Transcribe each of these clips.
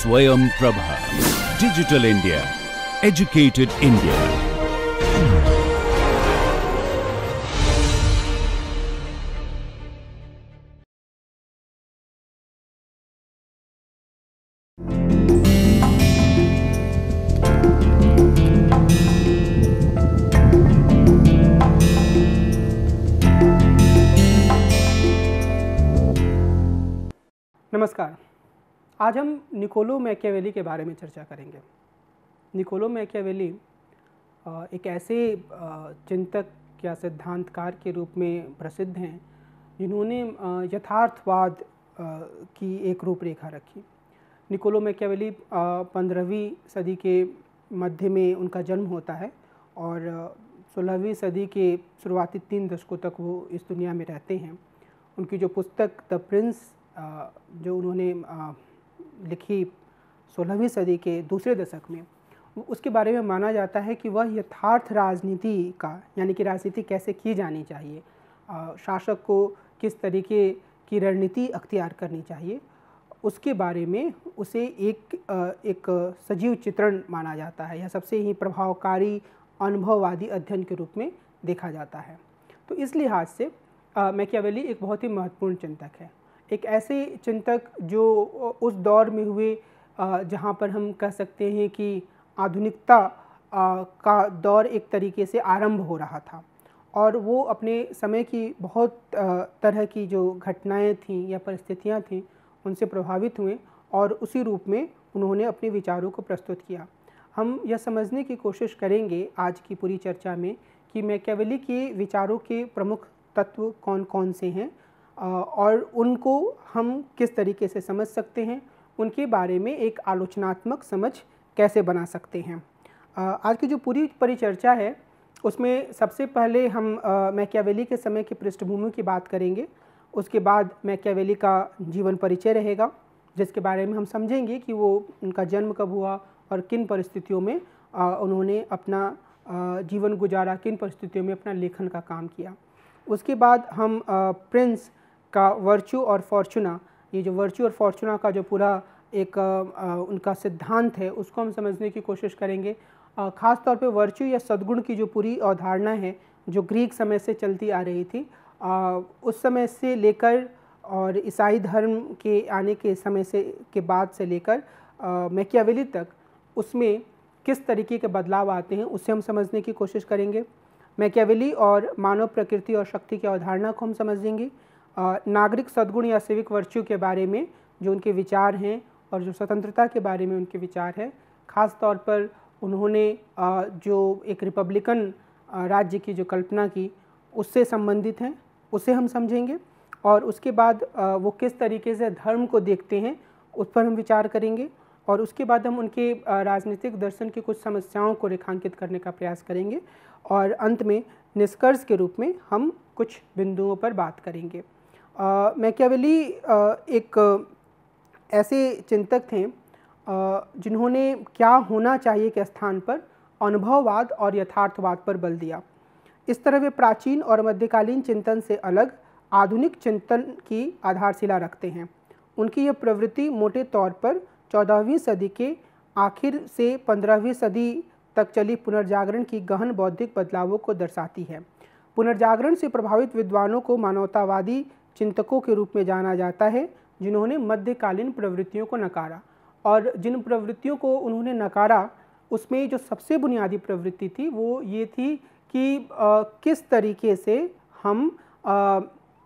Swayam Prabha. Digital India. Educated India. नमस्कार। आज हम निकोलो मैकियावेली के बारे में चर्चा करेंगे। निकोलो मैकियावेली एक ऐसे चिंतक या सिद्धांतकार के रूप में प्रसिद्ध हैं जिन्होंने यथार्थवाद की एक रूपरेखा रखी। निकोलो मैकियावेली 15वीं सदी के मध्य में उनका जन्म होता है और 16वीं सदी के शुरुआती 3 दशकों तक वो इस दुनिया में रहते हैं। उनकी जो पुस्तक द प्रिंस जो उन्होंने लिखी 16वीं सदी के दूसरे दशक में, उसके बारे में माना जाता है कि वह यथार्थ राजनीति का, यानी कि राजनीति कैसे की जानी चाहिए, शासक को किस तरीके की रणनीति अख्तियार करनी चाहिए, उसके बारे में उसे एक सजीव चित्रण माना जाता है या सबसे ही प्रभावकारी अनुभववादी अध्ययन के रूप में देखा जाता है। तो इस लिहाज से मैकियावेली एक बहुत ही महत्वपूर्ण चिंतक है। एक ऐसे चिंतक जो उस दौर में हुए जहाँ पर हम कह सकते हैं कि आधुनिकता का दौर एक तरीके से आरंभ हो रहा था और वो अपने समय की बहुत तरह की जो घटनाएं थीं या परिस्थितियां थीं उनसे प्रभावित हुए और उसी रूप में उन्होंने अपने विचारों को प्रस्तुत किया। हम यह समझने की कोशिश करेंगे आज की पूरी चर्चा में कि मैकियावेली के विचारों के प्रमुख तत्व कौन कौन से हैं और उनको हम किस तरीके से समझ सकते हैं, उनके बारे में एक आलोचनात्मक समझ कैसे बना सकते हैं। आज की जो पूरी परिचर्चा है उसमें सबसे पहले हम मैकियावेली के समय की पृष्ठभूमि की बात करेंगे। उसके बाद मैकियावेली का जीवन परिचय रहेगा जिसके बारे में हम समझेंगे कि वो उनका जन्म कब हुआ और किन परिस्थितियों में उन्होंने अपना जीवन गुजारा, किन परिस्थितियों में अपना लेखन का काम किया। उसके बाद हम प्रिंस का वर्च्यू और फॉर्चूना, ये जो वर्च्यू और फॉर्चूना का जो पूरा एक उनका सिद्धांत है उसको हम समझने की कोशिश करेंगे। ख़ास तौर पे वर्च्यू या सद्गुण की जो पूरी अवधारणा है जो ग्रीक समय से चलती आ रही थी, उस समय से लेकर और ईसाई धर्म के आने के समय से के बाद से लेकर मैकियावेली तक उसमें किस तरीके के बदलाव आते हैं उसे हम समझने की कोशिश करेंगे। मैकियावेली और मानव प्रकृति और शक्ति की अवधारणा को हम समझेंगे। नागरिक सद्गुण या सिविक वर्च्यू के बारे में जो उनके विचार हैं और जो स्वतंत्रता के बारे में उनके विचार हैं, ख़ास तौर पर उन्होंने जो एक रिपब्लिकन राज्य की जो कल्पना की उससे संबंधित हैं, उसे हम समझेंगे। और उसके बाद वो किस तरीके से धर्म को देखते हैं उस पर हम विचार करेंगे और उसके बाद हम उनके राजनीतिक दर्शन की कुछ समस्याओं को रेखांकित करने का प्रयास करेंगे और अंत में निष्कर्ष के रूप में हम कुछ बिंदुओं पर बात करेंगे। मैकियावेली एक ऐसे चिंतक थे जिन्होंने क्या होना चाहिए के स्थान पर अनुभववाद और यथार्थवाद पर बल दिया। इस तरह वे प्राचीन और मध्यकालीन चिंतन से अलग आधुनिक चिंतन की आधारशिला रखते हैं। उनकी यह प्रवृत्ति मोटे तौर पर 14वीं सदी के आखिर से 15वीं सदी तक चली पुनर्जागरण की गहन बौद्धिक बदलावों को दर्शाती है। पुनर्जागरण से प्रभावित विद्वानों को मानवतावादी चिंतकों के रूप में जाना जाता है जिन्होंने मध्यकालीन प्रवृत्तियों को नकारा, और जिन प्रवृत्तियों को उन्होंने नकारा उसमें जो सबसे बुनियादी प्रवृत्ति थी वो ये थी कि किस तरीके से हम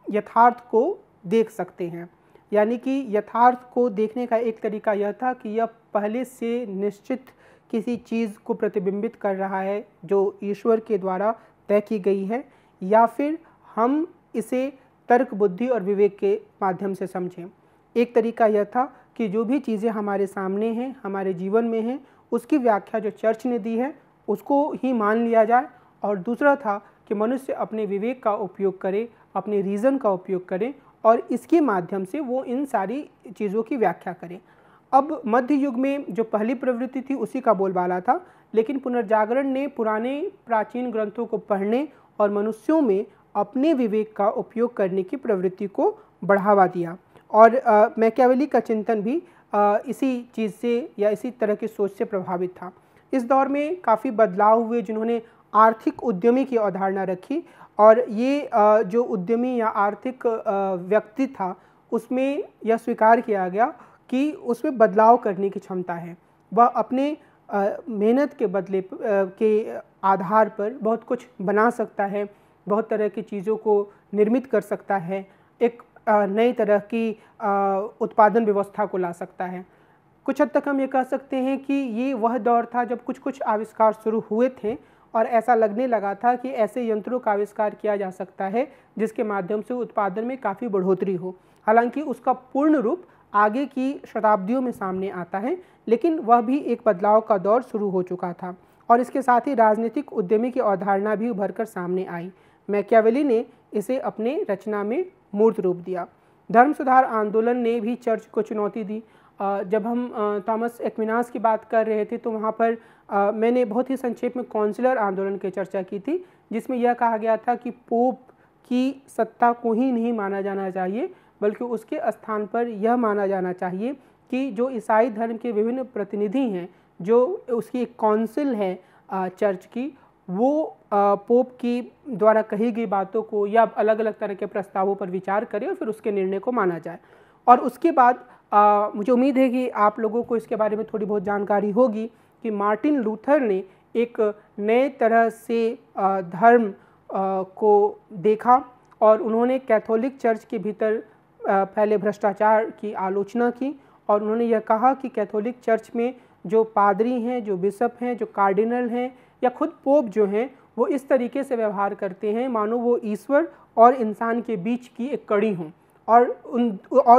यथार्थ को देख सकते हैं। यानी कि यथार्थ को देखने का एक तरीका यह था कि यह पहले से निश्चित किसी चीज़ को प्रतिबिंबित कर रहा है जो ईश्वर के द्वारा तय की गई है, या फिर हम इसे तर्क, बुद्धि और विवेक के माध्यम से समझें। एक तरीका यह था कि जो भी चीज़ें हमारे सामने हैं, हमारे जीवन में हैं, उसकी व्याख्या जो चर्च ने दी है उसको ही मान लिया जाए, और दूसरा था कि मनुष्य अपने विवेक का उपयोग करे, अपने रीज़न का उपयोग करे और इसके माध्यम से वो इन सारी चीज़ों की व्याख्या करे। अब मध्य युग में जो पहली प्रवृत्ति थी उसी का बोलबाला था, लेकिन पुनर्जागरण ने पुराने प्राचीन ग्रंथों को पढ़ने और मनुष्यों में अपने विवेक का उपयोग करने की प्रवृत्ति को बढ़ावा दिया। और मैकियावेली का चिंतन भी इसी चीज़ से या इसी तरह की सोच से प्रभावित था। इस दौर में काफ़ी बदलाव हुए जिन्होंने आर्थिक उद्यमी की अवधारणा रखी, और ये जो उद्यमी या आर्थिक व्यक्ति था उसमें यह स्वीकार किया गया कि उसमें बदलाव करने की क्षमता है। वह अपने मेहनत के बदले के आधार पर बहुत कुछ बना सकता है, बहुत तरह की चीज़ों को निर्मित कर सकता है, एक नई तरह की उत्पादन व्यवस्था को ला सकता है। कुछ हद तक हम ये कह सकते हैं कि ये वह दौर था जब कुछ कुछ आविष्कार शुरू हुए थे और ऐसा लगने लगा था कि ऐसे यंत्रों का आविष्कार किया जा सकता है जिसके माध्यम से उत्पादन में काफ़ी बढ़ोतरी हो। हालांकि उसका पूर्ण रूप आगे की शताब्दियों में सामने आता है, लेकिन वह भी एक बदलाव का दौर शुरू हो चुका था और इसके साथ ही राजनीतिक उद्यमी की अवधारणा भी उभर कर सामने आई। मैकियावेली ने इसे अपने रचना में मूर्त रूप दिया। धर्म सुधार आंदोलन ने भी चर्च को चुनौती दी। जब हम थॉमस एक्विनास की बात कर रहे थे तो वहाँ पर मैंने बहुत ही संक्षेप में कौंसिलर आंदोलन की चर्चा की थी, जिसमें यह कहा गया था कि पोप की सत्ता को ही नहीं माना जाना चाहिए, बल्कि उसके स्थान पर यह माना जाना चाहिए कि जो ईसाई धर्म के विभिन्न प्रतिनिधि हैं, जो उसकी एक कौंसिल है चर्च की, वो पोप की द्वारा कही गई बातों को या अलग अलग तरह के प्रस्तावों पर विचार करे और फिर उसके निर्णय को माना जाए। और उसके बाद मुझे उम्मीद है कि आप लोगों को इसके बारे में थोड़ी बहुत जानकारी होगी कि मार्टिन लूथर ने एक नए तरह से धर्म को देखा और उन्होंने कैथोलिक चर्च के भीतर फैले भ्रष्टाचार की आलोचना की और उन्होंने यह कहा कि कैथोलिक चर्च में जो पादरी हैं, जो बिशप हैं, जो कार्डिनल हैं या खुद पोप जो हैं, वो इस तरीके से व्यवहार करते हैं मानो वो ईश्वर और इंसान के बीच की एक कड़ी हों और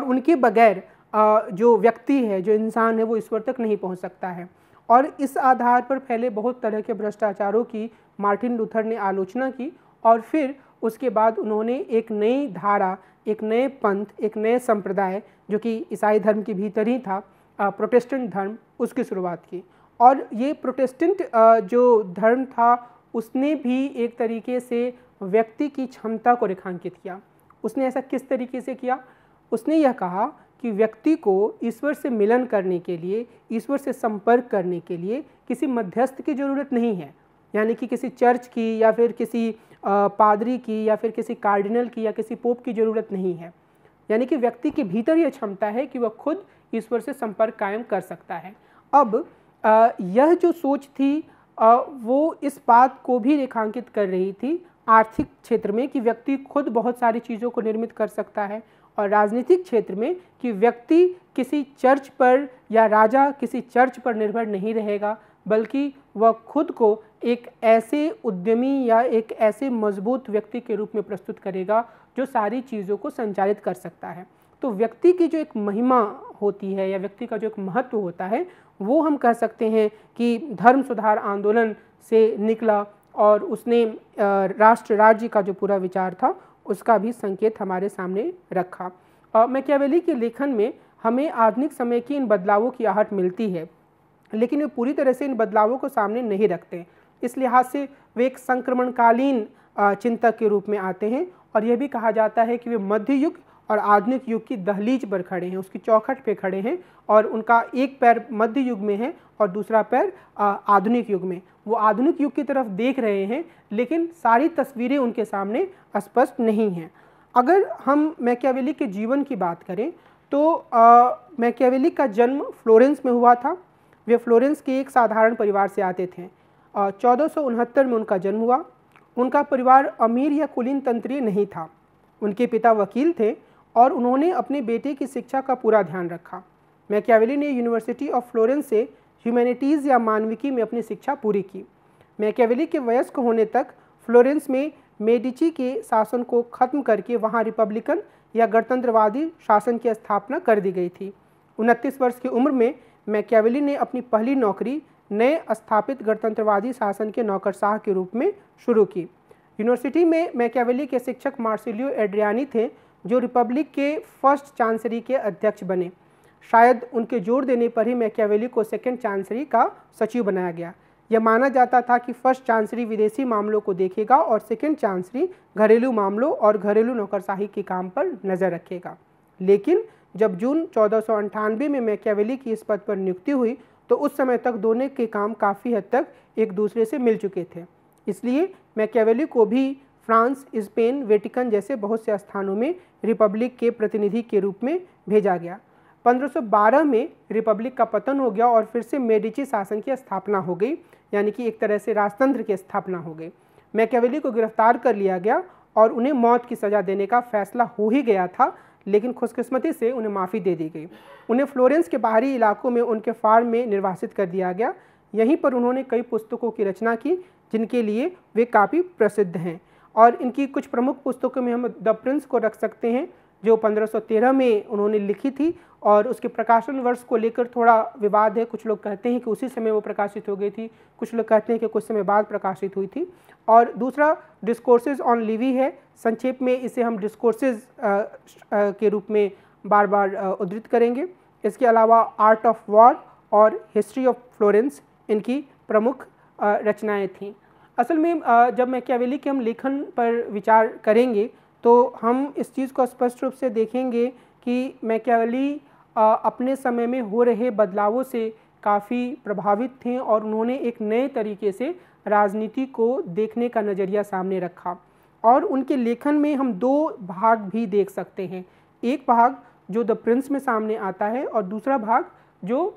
उनके बगैर जो व्यक्ति है, जो इंसान है, वो ईश्वर तक नहीं पहुंच सकता है। और इस आधार पर फैले बहुत तरह के भ्रष्टाचारों की मार्टिन लूथर ने आलोचना की और फिर उसके बाद उन्होंने एक नई धारा, एक नए पंथ, एक नए संप्रदाय जो कि ईसाई धर्म के भीतर ही था, प्रोटेस्टेंट धर्म, उसकी शुरुआत की। और ये प्रोटेस्टेंट जो धर्म था उसने भी एक तरीके से व्यक्ति की क्षमता को रेखांकित किया। उसने ऐसा किस तरीके से किया? उसने यह कहा कि व्यक्ति को ईश्वर से मिलन करने के लिए, ईश्वर से संपर्क करने के लिए किसी मध्यस्थ की ज़रूरत नहीं है, यानी कि किसी चर्च की या फिर किसी पादरी की या फिर किसी कार्डिनल की या किसी पोप की ज़रूरत नहीं है। यानी कि व्यक्ति के भीतर यह क्षमता है कि वह खुद ईश्वर से संपर्क कायम कर सकता है। अब यह जो सोच थी वो इस बात को भी रेखांकित कर रही थी आर्थिक क्षेत्र में कि व्यक्ति खुद बहुत सारी चीज़ों को निर्मित कर सकता है, और राजनीतिक क्षेत्र में कि व्यक्ति किसी चर्च पर या राजा किसी चर्च पर निर्भर नहीं रहेगा, बल्कि वह खुद को एक ऐसे उद्यमी या एक ऐसे मजबूत व्यक्ति के रूप में प्रस्तुत करेगा जो सारी चीज़ों को संचालित कर सकता है। तो व्यक्ति की जो एक महिमा होती है या व्यक्ति का जो एक महत्व होता है, वो हम कह सकते हैं कि धर्म सुधार आंदोलन से निकला और उसने राष्ट्र राज्य का जो पूरा विचार था उसका भी संकेत हमारे सामने रखा। मैकियावेली के लेखन में हमें आधुनिक समय की इन बदलावों की आहट मिलती है, लेकिन वे पूरी तरह से इन बदलावों को सामने नहीं रखते। इस लिहाज से वे एक संक्रमणकालीन चिंतक के रूप में आते हैं और यह भी कहा जाता है कि वे मध्य युग और आधुनिक युग की दहलीज पर खड़े हैं, उसकी चौखट पे खड़े हैं और उनका एक पैर मध्य युग में है और दूसरा पैर आधुनिक युग में। वो आधुनिक युग की तरफ देख रहे हैं, लेकिन सारी तस्वीरें उनके सामने स्पष्ट नहीं हैं। अगर हम मैकियावेली के जीवन की बात करें तो मैकियावेली का जन्म फ्लोरेंस में हुआ था। वे फ्लोरेंस के एक साधारण परिवार से आते थे। 1469 में उनका जन्म हुआ। उनका परिवार अमीर या कुलीन तंत्रीय नहीं था। उनके पिता वकील थे और उन्होंने अपने बेटे की शिक्षा का पूरा ध्यान रखा। मैकियावेली ने यूनिवर्सिटी ऑफ फ्लोरेंस से ह्यूमैनिटीज़ या मानविकी में अपनी शिक्षा पूरी की। मैकियावेली के वयस्क होने तक फ्लोरेंस में मेडिची के शासन को खत्म करके वहां रिपब्लिकन या गणतंत्रवादी शासन की स्थापना कर दी गई थी। 29 वर्ष की उम्र में मैकियावेली ने अपनी पहली नौकरी नए स्थापित गणतंत्रवादी शासन के नौकरशाह के रूप में शुरू की। यूनिवर्सिटी में मैकियावेली के शिक्षक मार्सिलियो एड्रियानी थे, जो रिपब्लिक के फर्स्ट चांसरी के अध्यक्ष बने। शायद उनके जोर देने पर ही मैकियावेली को सेकंड चांसरी का सचिव बनाया गया। यह माना जाता था कि फर्स्ट चांसरी विदेशी मामलों को देखेगा और सेकंड चांसरी घरेलू मामलों और घरेलू नौकरशाही के काम पर नज़र रखेगा। लेकिन जब जून 1498 में मैकियावेली की इस पद पर नियुक्ति हुई तो उस समय तक दोनों के काम काफ़ी हद तक एक दूसरे से मिल चुके थे। इसलिए मैकियावेली को भी फ्रांस, स्पेन, वेटिकन जैसे बहुत से स्थानों में रिपब्लिक के प्रतिनिधि के रूप में भेजा गया। 1512 में रिपब्लिक का पतन हो गया और फिर से मेडिची शासन की स्थापना हो गई, यानी कि एक तरह से राजतंत्र की स्थापना हो गई। मैकियावेली को गिरफ्तार कर लिया गया और उन्हें मौत की सज़ा देने का फैसला हो ही गया था, लेकिन खुशकिस्मती से उन्हें माफ़ी दे दी गई। उन्हें फ्लोरेंस के बाहरी इलाकों में उनके फार्म में निर्वासित कर दिया गया। यहीं पर उन्होंने कई पुस्तकों की रचना की जिनके लिए वे काफ़ी प्रसिद्ध हैं, और इनकी कुछ प्रमुख पुस्तकों में हम द प्रिंस को रख सकते हैं जो 1513 में उन्होंने लिखी थी, और उसके प्रकाशन वर्ष को लेकर थोड़ा विवाद है। कुछ लोग कहते हैं कि उसी समय वो प्रकाशित हो गई थी, कुछ लोग कहते हैं कि कुछ समय बाद प्रकाशित हुई थी। और दूसरा डिस्कोर्सेज ऑन लिवी है, संक्षेप में इसे हम डिस्कोर्सेज के रूप में बार बार उद्धृत करेंगे। इसके अलावा आर्ट ऑफ वॉर और हिस्ट्री ऑफ फ्लोरेंस इनकी प्रमुख रचनाएं थीं। असल में जब मैकियावेली के हम लेखन पर विचार करेंगे तो हम इस चीज़ को स्पष्ट रूप से देखेंगे कि मैकियावेली अपने समय में हो रहे बदलावों से काफ़ी प्रभावित थे और उन्होंने एक नए तरीके से राजनीति को देखने का नज़रिया सामने रखा। और उनके लेखन में हम दो भाग भी देख सकते हैं, एक भाग जो द प्रिंस में सामने आता है और दूसरा भाग जो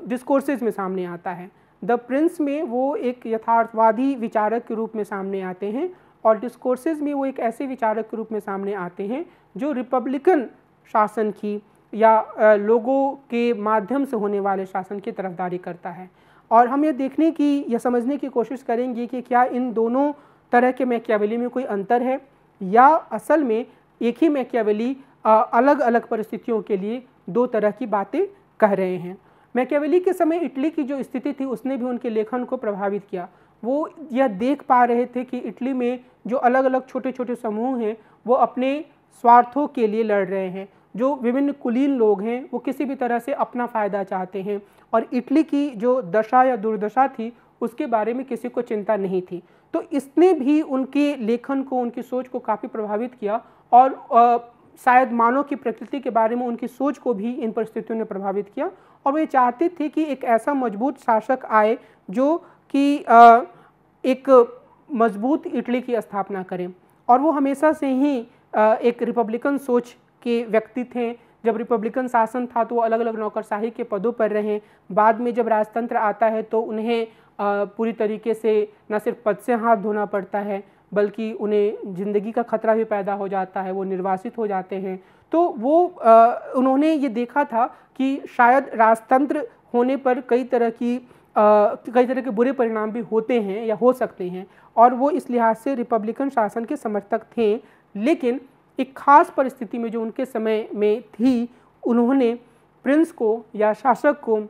डिस्कोर्सेज में सामने आता है। द प्रिंस में वो एक यथार्थवादी विचारक के रूप में सामने आते हैं और डिस्कोर्सेज में वो एक ऐसे विचारक के रूप में सामने आते हैं जो रिपब्लिकन शासन की या लोगों के माध्यम से होने वाले शासन की तरफदारी करता है। और हम ये देखने की या समझने की कोशिश करेंगे कि क्या इन दोनों तरह के मैकियावेली में कोई अंतर है या असल में एक ही मैकियावेली अलग अलग परिस्थितियों के लिए दो तरह की बातें कह रहे हैं। मैकियावेली के समय इटली की जो स्थिति थी उसने भी उनके लेखन को प्रभावित किया। वो यह देख पा रहे थे कि इटली में जो अलग अलग छोटे छोटे समूह हैं वो अपने स्वार्थों के लिए लड़ रहे हैं, जो विभिन्न कुलीन लोग हैं वो किसी भी तरह से अपना फ़ायदा चाहते हैं, और इटली की जो दशा या दुर्दशा थी उसके बारे में किसी को चिंता नहीं थी। तो इसने भी उनके लेखन को, उनकी सोच को काफ़ी प्रभावित किया और शायद मानव की प्रकृति के बारे में उनकी सोच को भी इन परिस्थितियों ने प्रभावित किया। और वे चाहते थे कि एक ऐसा मजबूत शासक आए जो कि एक मजबूत इटली की स्थापना करें, और वो हमेशा से ही एक रिपब्लिकन सोच के व्यक्ति थे। जब रिपब्लिकन शासन था तो वो अलग अलग नौकरशाही के पदों पर रहे। बाद में जब राजतंत्र आता है तो उन्हें पूरी तरीके से न सिर्फ पद से हाथ धोना पड़ता है बल्कि उन्हें ज़िंदगी का खतरा भी पैदा हो जाता है, वो निर्वासित हो जाते हैं। तो वो उन्होंने ये देखा था कि शायद राजतंत्र होने पर कई तरह के बुरे परिणाम भी होते हैं या हो सकते हैं, और वो इस लिहाज से रिपब्लिकन शासन के समर्थक थे। लेकिन एक खास परिस्थिति में जो उनके समय में थी, उन्होंने प्रिंस को या शासक को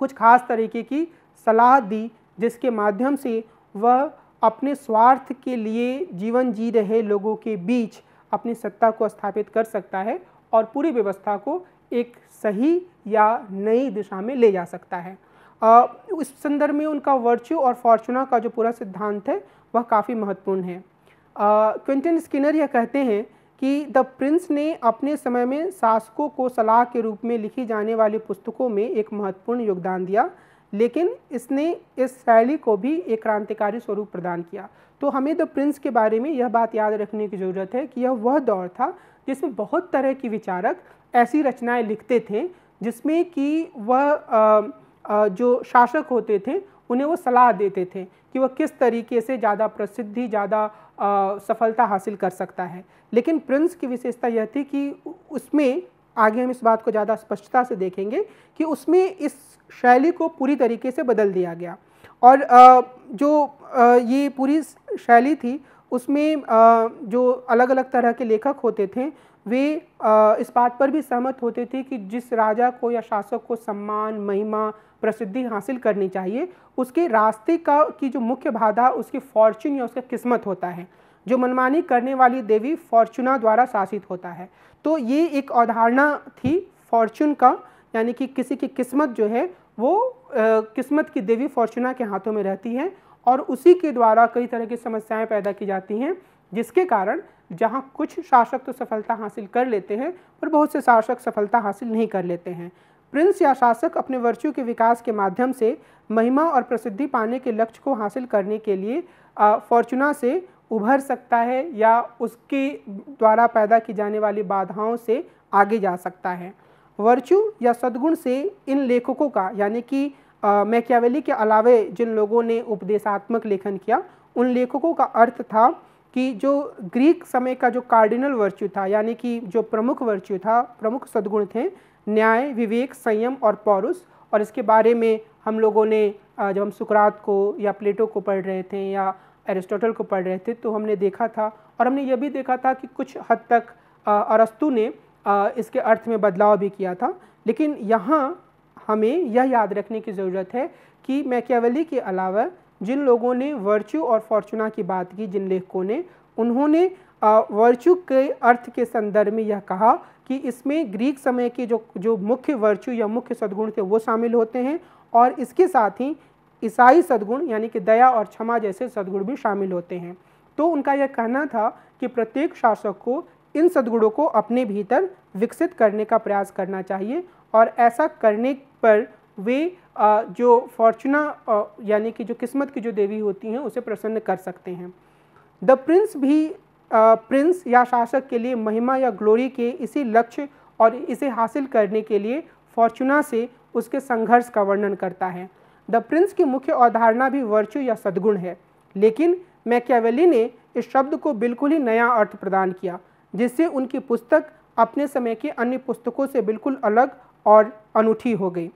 कुछ खास तरीके की सलाह दी जिसके माध्यम से वह अपने स्वार्थ के लिए जीवन जी रहे लोगों के बीच अपनी सत्ता को स्थापित कर सकता है और पूरी व्यवस्था को एक सही या नई दिशा में ले जा सकता है। इस संदर्भ में उनका वर्च्यू और फॉर्चूना का जो पूरा सिद्धांत है वह काफ़ी महत्वपूर्ण है। क्विंटन स्किनर यह कहते हैं कि द प्रिंस ने अपने समय में शासकों को सलाह के रूप में लिखी जाने वाली पुस्तकों में एक महत्वपूर्ण योगदान दिया, लेकिन इसने इस शैली को भी एक क्रांतिकारी स्वरूप प्रदान किया। तो हमें द प्रिंस के बारे में यह बात याद रखने की ज़रूरत है कि यह वह दौर था जिसमें बहुत तरह की विचारक ऐसी रचनाएं लिखते थे जिसमें कि वह जो शासक होते थे उन्हें वो सलाह देते थे कि वह किस तरीके से ज़्यादा प्रसिद्धि, ज़्यादा सफलता हासिल कर सकता है। लेकिन प्रिंस की विशेषता यह थी कि उसमें, आगे हम इस बात को ज़्यादा स्पष्टता से देखेंगे, कि उसमें इस शैली को पूरी तरीके से बदल दिया गया। और ये पूरी शैली थी उसमें जो अलग अलग तरह के लेखक होते थे वे इस बात पर भी सहमत होते थे कि जिस राजा को या शासक को सम्मान, महिमा, प्रसिद्धि हासिल करनी चाहिए उसके रास्ते की जो मुख्य बाधा उसकी फॉर्चून या उसका किस्मत होता है। जो मनमानी करने वाली देवी फॉर्चूना द्वारा शासित होता है। तो ये एक अवधारणा थी फॉर्चून का, यानी कि किसी की किस्मत जो है वो किस्मत की देवी फॉर्चूना के हाथों में रहती है और उसी के द्वारा कई तरह की समस्याएं पैदा की जाती हैं, जिसके कारण जहाँ कुछ शासक तो सफलता हासिल कर लेते हैं पर बहुत से शासक सफलता हासिल नहीं कर लेते हैं। प्रिंस या शासक अपने वर्च्यू के विकास के माध्यम से महिमा और प्रसिद्धि पाने के लक्ष्य को हासिल करने के लिए फॉर्चूना से उभर सकता है या उसके द्वारा पैदा की जाने वाली बाधाओं से आगे जा सकता है। वर्च्यू या सद्गुण से इन लेखकों का, यानी कि मैकियावेली के अलावे जिन लोगों ने उपदेशात्मक लेखन किया, उन लेखकों का अर्थ था कि जो ग्रीक समय का जो कार्डिनल वर्च्यू था, यानी कि जो प्रमुख वर्च्यू था, प्रमुख सद्गुण थे, न्याय, विवेक, संयम और पौरुष। और इसके बारे में हम लोगों ने जब हम सुकरात को या प्लेटो को पढ़ रहे थे या एरिस्टोटल को पढ़ रहे थे तो हमने देखा था, और हमने यह भी देखा था कि कुछ हद तक अरस्तु ने इसके अर्थ में बदलाव भी किया था। लेकिन यहाँ हमें यह याद रखने की ज़रूरत है कि मैकियावेली के अलावा जिन लोगों ने वर्च्यू और फॉर्चूना की बात की, जिन लेखकों ने, उन्होंने वर्च्यू के अर्थ के संदर्भ में यह कहा कि इसमें ग्रीक समय के जो मुख्य वर्च्यू या मुख्य सद्गुण थे वो शामिल होते हैं, और इसके साथ ही ईसाई सद्गुण यानी कि दया और क्षमा जैसे सद्गुण भी शामिल होते हैं। तो उनका यह कहना था कि प्रत्येक शासक को इन सद्गुणों को अपने भीतर विकसित करने का प्रयास करना चाहिए, और ऐसा करने पर वे जो फॉर्चूना यानी कि जो किस्मत की जो देवी होती हैं उसे प्रसन्न कर सकते हैं। द प्रिंस भी प्रिंस या शासक के लिए महिमा या ग्लोरी के इसी लक्ष्य और इसे हासिल करने के लिए फॉर्चूना से उसके संघर्ष का वर्णन करता है। द प्रिंस की मुख्य अवधारणा भी वर्च्यू या सद्गुण है, लेकिन मैकियावेली ने इस शब्द को बिल्कुल ही नया अर्थ प्रदान किया, जिससे उनकी पुस्तक अपने समय की अन्य पुस्तकों से बिल्कुल अलग और अनूठी हो गई।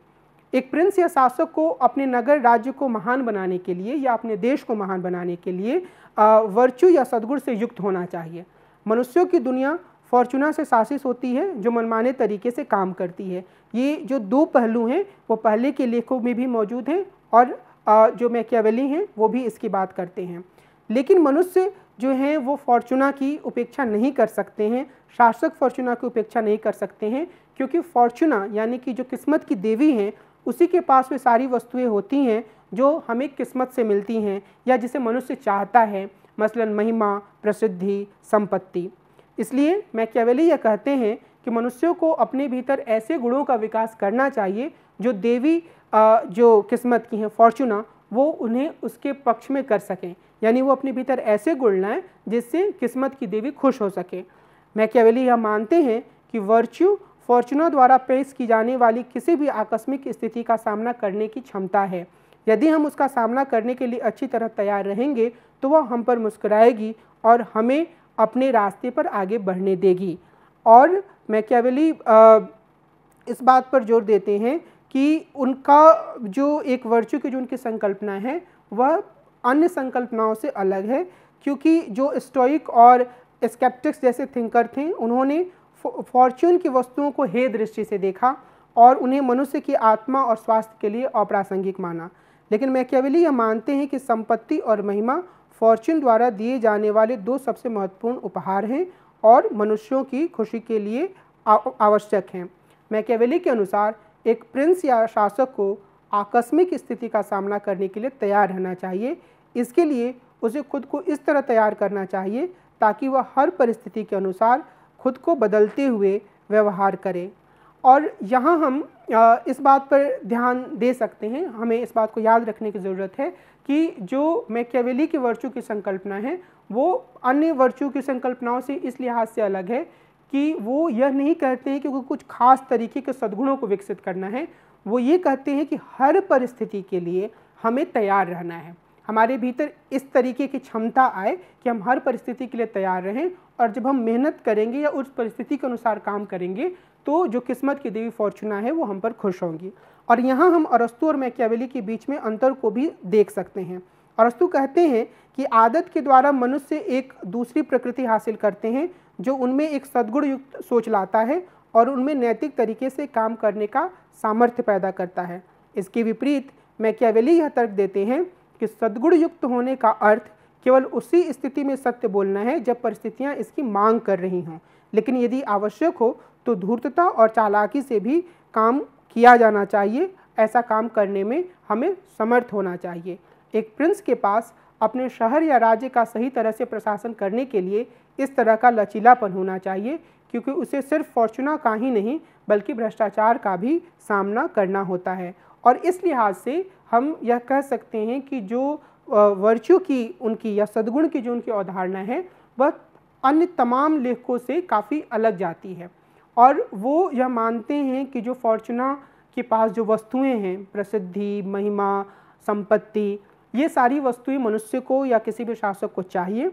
एक प्रिंस या शासक को अपने नगर राज्य को महान बनाने के लिए या अपने देश को महान बनाने के लिए वर्च्यू या सद्गुण से युक्त होना चाहिए। मनुष्यों की दुनिया फॉर्चूना से शासित होती है, जो मनमाने तरीके से काम करती है। ये जो दो पहलू हैं वो पहले के लेखों में भी मौजूद हैं, और जो मैकियावेली हैं वो भी इसकी बात करते हैं। लेकिन मनुष्य जो हैं वो फॉर्चूना की उपेक्षा नहीं कर सकते हैं, शासक फॉर्चूना की उपेक्षा नहीं कर सकते हैं, क्योंकि फॉर्चूना यानी कि जो किस्मत की देवी हैं उसी के पास वे सारी वस्तुएं होती हैं जो हमें किस्मत से मिलती हैं या जिसे मनुष्य चाहता है, मसलन महिमा, प्रसिद्धि, संपत्ति। इसलिए मैकियावेली यह कहते हैं कि मनुष्यों को अपने भीतर ऐसे गुणों का विकास करना चाहिए जो देवी जो किस्मत की हैं फॉर्चूना, वो उन्हें उसके पक्ष में कर सकें, यानी वो अपने भीतर ऐसे गुण लाएं जिससे किस्मत की देवी खुश हो सके। मैकियावेली यह मानते हैं कि वर्च्यू फॉर्चूना द्वारा पेश की जाने वाली किसी भी आकस्मिक स्थिति का सामना करने की क्षमता है। यदि हम उसका सामना करने के लिए अच्छी तरह तैयार रहेंगे तो वह हम पर मुस्कुराएगी और हमें अपने रास्ते पर आगे बढ़ने देगी। और मैकियावेली इस बात पर जोर देते हैं कि उनका जो एक वर्च्यू की जो उनकी संकल्पना है वह अन्य संकल्पनाओं से अलग है, क्योंकि जो स्टोइक और स्केप्टिक्स जैसे थिंकर थे उन्होंने फॉर्च्यून की वस्तुओं को हे दृष्टि से देखा और उन्हें मनुष्य की आत्मा और स्वास्थ्य के लिए अप्रासंगिक माना। लेकिन मैकियावेली यह मानते हैं कि संपत्ति और महिमा फॉर्च्यून द्वारा दिए जाने वाले दो सबसे महत्वपूर्ण उपहार हैं और मनुष्यों की खुशी के लिए आवश्यक हैं। मैकियावेली के अनुसार एक प्रिंस या शासक को आकस्मिक स्थिति का सामना करने के लिए तैयार रहना चाहिए। इसके लिए उसे खुद को इस तरह तैयार करना चाहिए ताकि वह हर परिस्थिति के अनुसार खुद को बदलते हुए व्यवहार करे। और यहाँ हम इस बात पर ध्यान दे सकते हैं, हमें इस बात को याद रखने की ज़रूरत है कि जो मैकियावेली की वर्च्यू की संकल्पना है वो अन्य वर्च्यू की संकल्पनाओं से इस लिहाज से अलग है कि वो यह नहीं कहते हैं कि कुछ खास तरीके के सद्गुणों को विकसित करना है। वो ये कहते हैं कि हर परिस्थिति के लिए हमें तैयार रहना है, हमारे भीतर इस तरीके की क्षमता आए कि हम हर परिस्थिति के लिए तैयार रहें, और जब हम मेहनत करेंगे या उस परिस्थिति के अनुसार काम करेंगे तो जो किस्मत की देवी फॉर्चूना है वो हम पर खुश होंगी। और यहाँ हम अरस्तु और मैकियावेली के बीच में अंतर को भी देख सकते हैं। अरस्तु कहते हैं कि आदत के द्वारा मनुष्य एक दूसरी प्रकृति हासिल करते हैं जो उनमें एक सद्गुण युक्त सोच लाता है और उनमें नैतिक तरीके से काम करने का सामर्थ्य पैदा करता है। इसके विपरीत मैकियावेली यह तर्क देते हैं कि सद्गुण युक्त होने का अर्थ केवल उसी स्थिति में सत्य बोलना है जब परिस्थितियां इसकी मांग कर रही हों, लेकिन यदि आवश्यक हो तो धूर्तता और चालाकी से भी काम किया जाना चाहिए। ऐसा काम करने में हमें समर्थ होना चाहिए। एक प्रिंस के पास अपने शहर या राज्य का सही तरह से प्रशासन करने के लिए इस तरह का लचीलापन होना चाहिए, क्योंकि उसे सिर्फ फॉर्चूना का ही नहीं बल्कि भ्रष्टाचार का भी सामना करना होता है। और इस लिहाज से हम यह कह सकते हैं कि जो वर्च्यू की उनकी या सद्गुण की जो उनकी अवधारणा है वह अन्य तमाम लेखकों से काफ़ी अलग जाती है। और वो यह मानते हैं कि जो फॉर्चूना के पास जो वस्तुएं हैं, प्रसिद्धि, महिमा, संपत्ति, ये सारी वस्तुएं मनुष्य को या किसी भी शासक को चाहिए,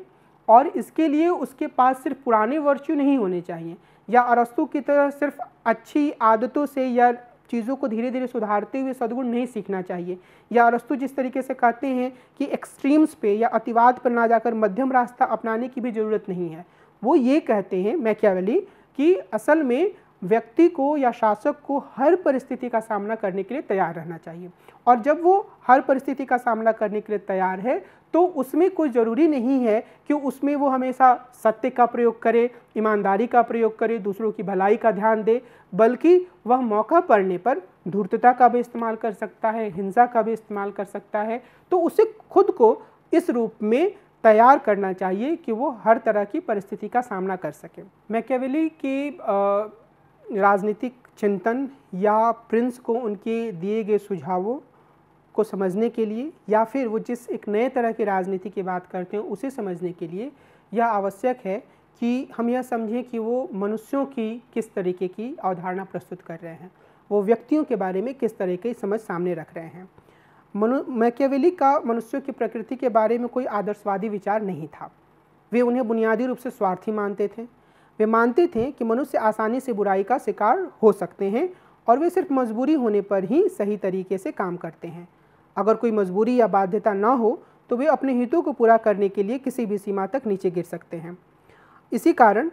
और इसके लिए उसके पास सिर्फ पुराने वर्च्यू नहीं होने चाहिए या अरस्तु की तरह सिर्फ अच्छी आदतों से या चीज़ों को धीरे धीरे सुधारते हुए सद्गुण नहीं सीखना चाहिए, या अरस्तु जिस तरीके से कहते हैं कि एक्सट्रीम्स पे या अतिवाद पर ना जाकर मध्यम रास्ता अपनाने की भी ज़रूरत नहीं है। वो ये कहते हैं मैकियावेली कि असल में व्यक्ति को या शासक को हर परिस्थिति का सामना करने के लिए तैयार रहना चाहिए, और जब वो हर परिस्थिति का सामना करने के लिए तैयार है तो उसमें कोई ज़रूरी नहीं है कि उसमें वो हमेशा सत्य का प्रयोग करे, ईमानदारी का प्रयोग करे, दूसरों की भलाई का ध्यान दे, बल्कि वह मौका पड़ने पर धूर्तता का भी इस्तेमाल कर सकता है, हिंसा का भी इस्तेमाल कर सकता है। तो उसे खुद को इस रूप में तैयार करना चाहिए कि वो हर तरह की परिस्थिति का सामना कर सके। मैकियावेली के राजनीतिक चिंतन या प्रिंस को उनके दिए गए सुझावों को समझने के लिए, या फिर वो जिस एक नए तरह की राजनीति की बात करते हैं उसे समझने के लिए यह आवश्यक है कि हम यह समझें कि वो मनुष्यों की किस तरीके की अवधारणा प्रस्तुत कर रहे हैं, वो व्यक्तियों के बारे में किस तरह की समझ सामने रख रहे हैं। मैकियावेली का मनुष्यों की प्रकृति के बारे में कोई आदर्शवादी विचार नहीं था। वे उन्हें बुनियादी रूप से स्वार्थी मानते थे। वे मानते थे कि मनुष्य आसानी से बुराई का शिकार हो सकते हैं और वे सिर्फ मजबूरी होने पर ही सही तरीके से काम करते हैं। अगर कोई मजबूरी या बाध्यता ना हो तो वे अपने हितों को पूरा करने के लिए किसी भी सीमा तक नीचे गिर सकते हैं। इसी कारण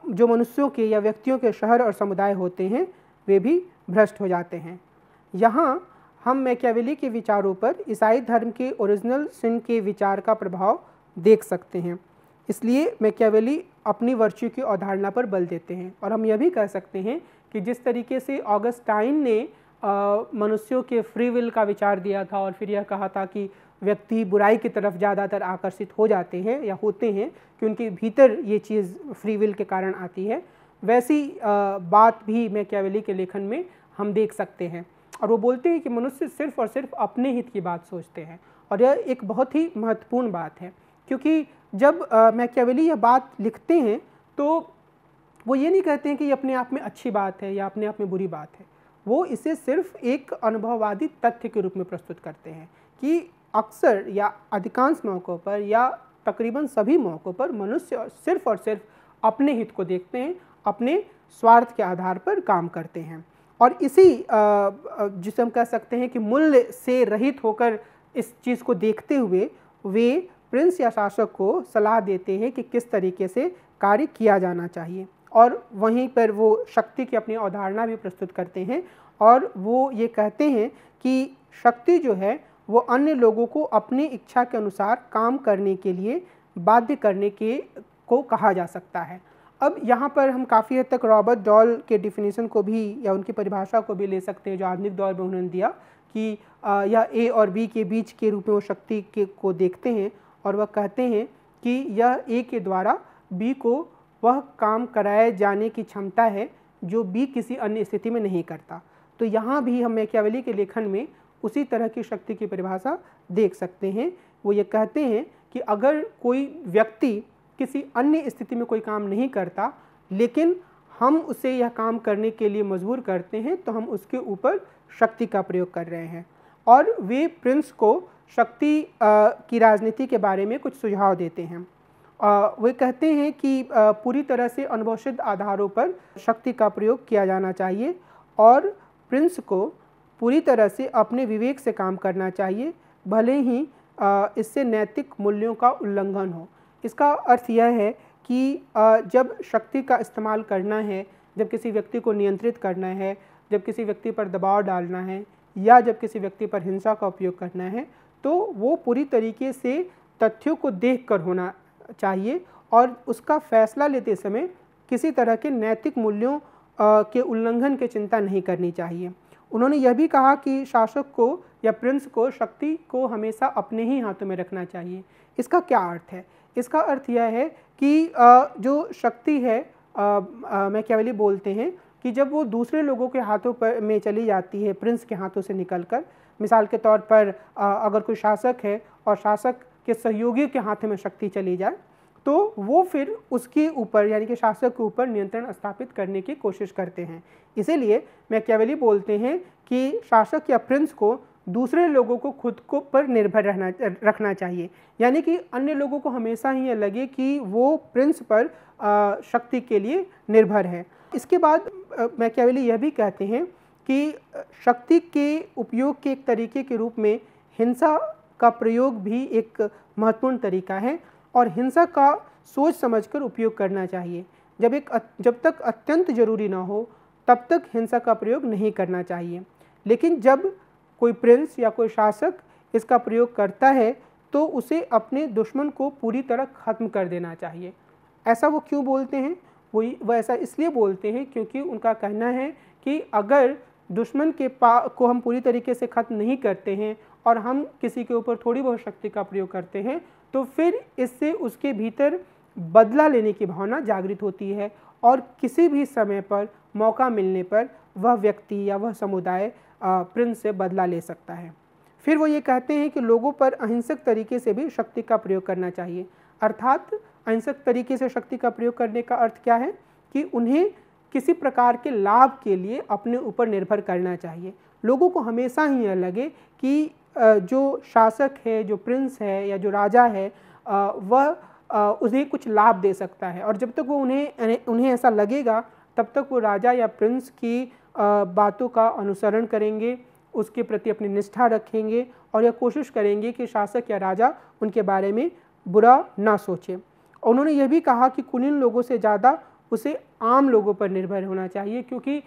जो मनुष्यों के या व्यक्तियों के शहर और समुदाय होते हैं वे भी भ्रष्ट हो जाते हैं। यहाँ हम मैकियावेली के विचारों पर ईसाई धर्म के ओरिजिनल सिन के विचार का प्रभाव देख सकते हैं। इसलिए मैकियावेली अपनी वर्च्यू की अवधारणा पर बल देते हैं, और हम यह भी कह सकते हैं कि जिस तरीके से ऑगस्टाइन ने मनुष्यों के फ्री विल का विचार दिया था और फिर यह कहा था कि व्यक्ति बुराई की तरफ ज़्यादातर आकर्षित हो जाते हैं या होते हैं कि उनके भीतर ये चीज़ फ्री विल के कारण आती है, वैसी बात भी मैकियावेली के लेखन में हम देख सकते हैं। और वो बोलते हैं कि मनुष्य सिर्फ और सिर्फ अपने हित की बात सोचते हैं, और यह एक बहुत ही महत्वपूर्ण बात है, क्योंकि जब मैकियावेली यह बात लिखते हैं तो वो ये नहीं कहते हैं कि ये अपने आप में अच्छी बात है या अपने आप में बुरी बात है। वो इसे सिर्फ एक अनुभववादी तथ्य के रूप में प्रस्तुत करते हैं कि अक्सर या अधिकांश मौक़ों पर या तकरीबन सभी मौक़ों पर मनुष्य सिर्फ और सिर्फ अपने हित को देखते हैं, अपने स्वार्थ के आधार पर काम करते हैं। और इसी जिसे हम कह सकते हैं कि मूल्य से रहित होकर इस चीज़ को देखते हुए वे प्रिंस या शासक को सलाह देते हैं कि किस तरीके से कार्य किया जाना चाहिए, और वहीं पर वो शक्ति की अपनी अवधारणा भी प्रस्तुत करते हैं, और वो ये कहते हैं कि शक्ति जो है वो अन्य लोगों को अपनी इच्छा के अनुसार काम करने के लिए बाध्य करने के को कहा जा सकता है। अब यहाँ पर हम काफ़ी हद तक रॉबर्ट डॉल के डिफिनीशन को भी या उनकी परिभाषा को भी ले सकते हैं जो आधुनिक दौर में उन्होंने दिया कि यह ए और बी के बीच के रूप में वो शक्ति को देखते हैं, और वह कहते हैं कि यह ए के द्वारा बी को वह काम कराए जाने की क्षमता है जो बी किसी अन्य स्थिति में नहीं करता। तो यहाँ भी हम मैकियावेली के लेखन में उसी तरह की शक्ति की परिभाषा देख सकते हैं। वो ये कहते हैं कि अगर कोई व्यक्ति किसी अन्य स्थिति में कोई काम नहीं करता लेकिन हम उसे यह काम करने के लिए मजबूर करते हैं तो हम उसके ऊपर शक्ति का प्रयोग कर रहे हैं। और वे प्रिंस को शक्ति की राजनीति के बारे में कुछ सुझाव देते हैं। वे कहते हैं कि पूरी तरह से अनुभवसिद्ध आधारों पर शक्ति का प्रयोग किया जाना चाहिए और प्रिंस को पूरी तरह से अपने विवेक से काम करना चाहिए, भले ही इससे नैतिक मूल्यों का उल्लंघन हो। इसका अर्थ यह है कि जब शक्ति का इस्तेमाल करना है, जब किसी व्यक्ति को नियंत्रित करना है, जब किसी व्यक्ति पर दबाव डालना है या जब किसी व्यक्ति पर हिंसा का उपयोग करना है, तो वो पूरी तरीके से तथ्यों को देखकर होना चाहिए और उसका फैसला लेते समय किसी तरह के नैतिक मूल्यों के उल्लंघन की चिंता नहीं करनी चाहिए। उन्होंने यह भी कहा कि शासक को या प्रिंस को शक्ति को हमेशा अपने ही हाथों में रखना चाहिए। इसका क्या अर्थ है? इसका अर्थ यह है कि जो शक्ति है मैकियावेली बोलते हैं कि जब वो दूसरे लोगों के हाथों पर में चली जाती है, प्रिंस के हाथों से निकलकर, मिसाल के तौर पर अगर कोई शासक है और शासक के सहयोगी के हाथ में शक्ति चली जाए, तो वो फिर उसके ऊपर यानी कि शासक के ऊपर नियंत्रण स्थापित करने की कोशिश करते हैं। इसीलिए मैकियावेली बोलते हैं कि शासक या प्रिंस को दूसरे लोगों को खुद को पर निर्भर रखना चाहिए, यानी कि अन्य लोगों को हमेशा ही ये लगे कि वो प्रिंस पर शक्ति के लिए निर्भर है। इसके बाद मैकियावेली यह भी कहते हैं कि शक्ति के उपयोग के एक तरीके के रूप में हिंसा का प्रयोग भी एक महत्वपूर्ण तरीका है और हिंसा का सोच समझकर उपयोग करना चाहिए। जब तक अत्यंत जरूरी ना हो तब तक हिंसा का प्रयोग नहीं करना चाहिए, लेकिन जब कोई प्रिंस या कोई शासक इसका प्रयोग करता है तो उसे अपने दुश्मन को पूरी तरह ख़त्म कर देना चाहिए। ऐसा वो क्यों बोलते हैं? वो ऐसा इसलिए बोलते हैं क्योंकि उनका कहना है कि अगर दुश्मन को हम पूरी तरीके से ख़त्म नहीं करते हैं और हम किसी के ऊपर थोड़ी बहुत शक्ति का प्रयोग करते हैं तो फिर इससे उसके भीतर बदला लेने की भावना जागृत होती है और किसी भी समय पर मौका मिलने पर वह व्यक्ति या वह समुदाय प्रिंस से बदला ले सकता है। फिर वो ये कहते हैं कि लोगों पर अहिंसक तरीके से भी शक्ति का प्रयोग करना चाहिए। अर्थात अहिंसक तरीके से शक्ति का प्रयोग करने का अर्थ क्या है कि उन्हें किसी प्रकार के लाभ के लिए अपने ऊपर निर्भर करना चाहिए। लोगों को हमेशा ही यह लगे कि जो शासक है, जो प्रिंस है या जो राजा है, वह उन्हें कुछ लाभ दे सकता है और जब तक वो उन्हें ऐसा लगेगा तब तक वो राजा या प्रिंस की बातों का अनुसरण करेंगे, उसके प्रति अपनी निष्ठा रखेंगे और यह कोशिश करेंगे कि शासक या राजा उनके बारे में बुरा ना सोचे। उन्होंने यह भी कहा कि कुलीन लोगों से ज़्यादा उसे आम लोगों पर निर्भर होना चाहिए, क्योंकि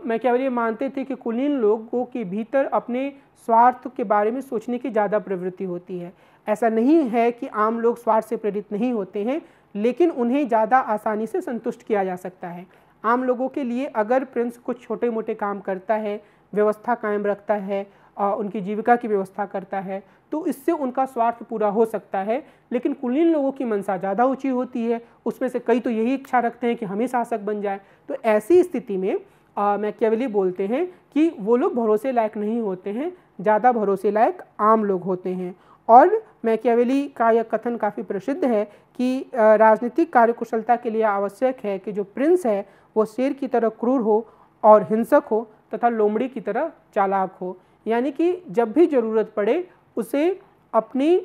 मैकियावेली मानते थे कि कुलीन लोगों के भीतर अपने स्वार्थ के बारे में सोचने की ज़्यादा प्रवृत्ति होती है। ऐसा नहीं है कि आम लोग स्वार्थ से प्रेरित नहीं होते हैं, लेकिन उन्हें ज़्यादा आसानी से संतुष्ट किया जा सकता है। आम लोगों के लिए अगर प्रिंस कुछ छोटे मोटे काम करता है, व्यवस्था कायम रखता है, उनकी जीविका की व्यवस्था करता है, तो इससे उनका स्वार्थ पूरा हो सकता है। लेकिन कुलीन लोगों की मनसा ज़्यादा ऊंची होती है, उसमें से कई तो यही इच्छा रखते हैं कि हम ही शासक बन जाए। तो ऐसी स्थिति में मैकियावेली बोलते हैं कि वो लोग भरोसे लायक नहीं होते हैं, ज़्यादा भरोसे लायक आम लोग होते हैं। और मैकियावेली का यह कथन काफ़ी प्रसिद्ध है कि राजनीतिक कार्यकुशलता के लिए आवश्यक है कि जो प्रिंस है वो शेर की तरह क्रूर हो और हिंसक हो तथा लोमड़ी की तरह चालाक हो, यानी कि जब भी ज़रूरत पड़े उसे अपनी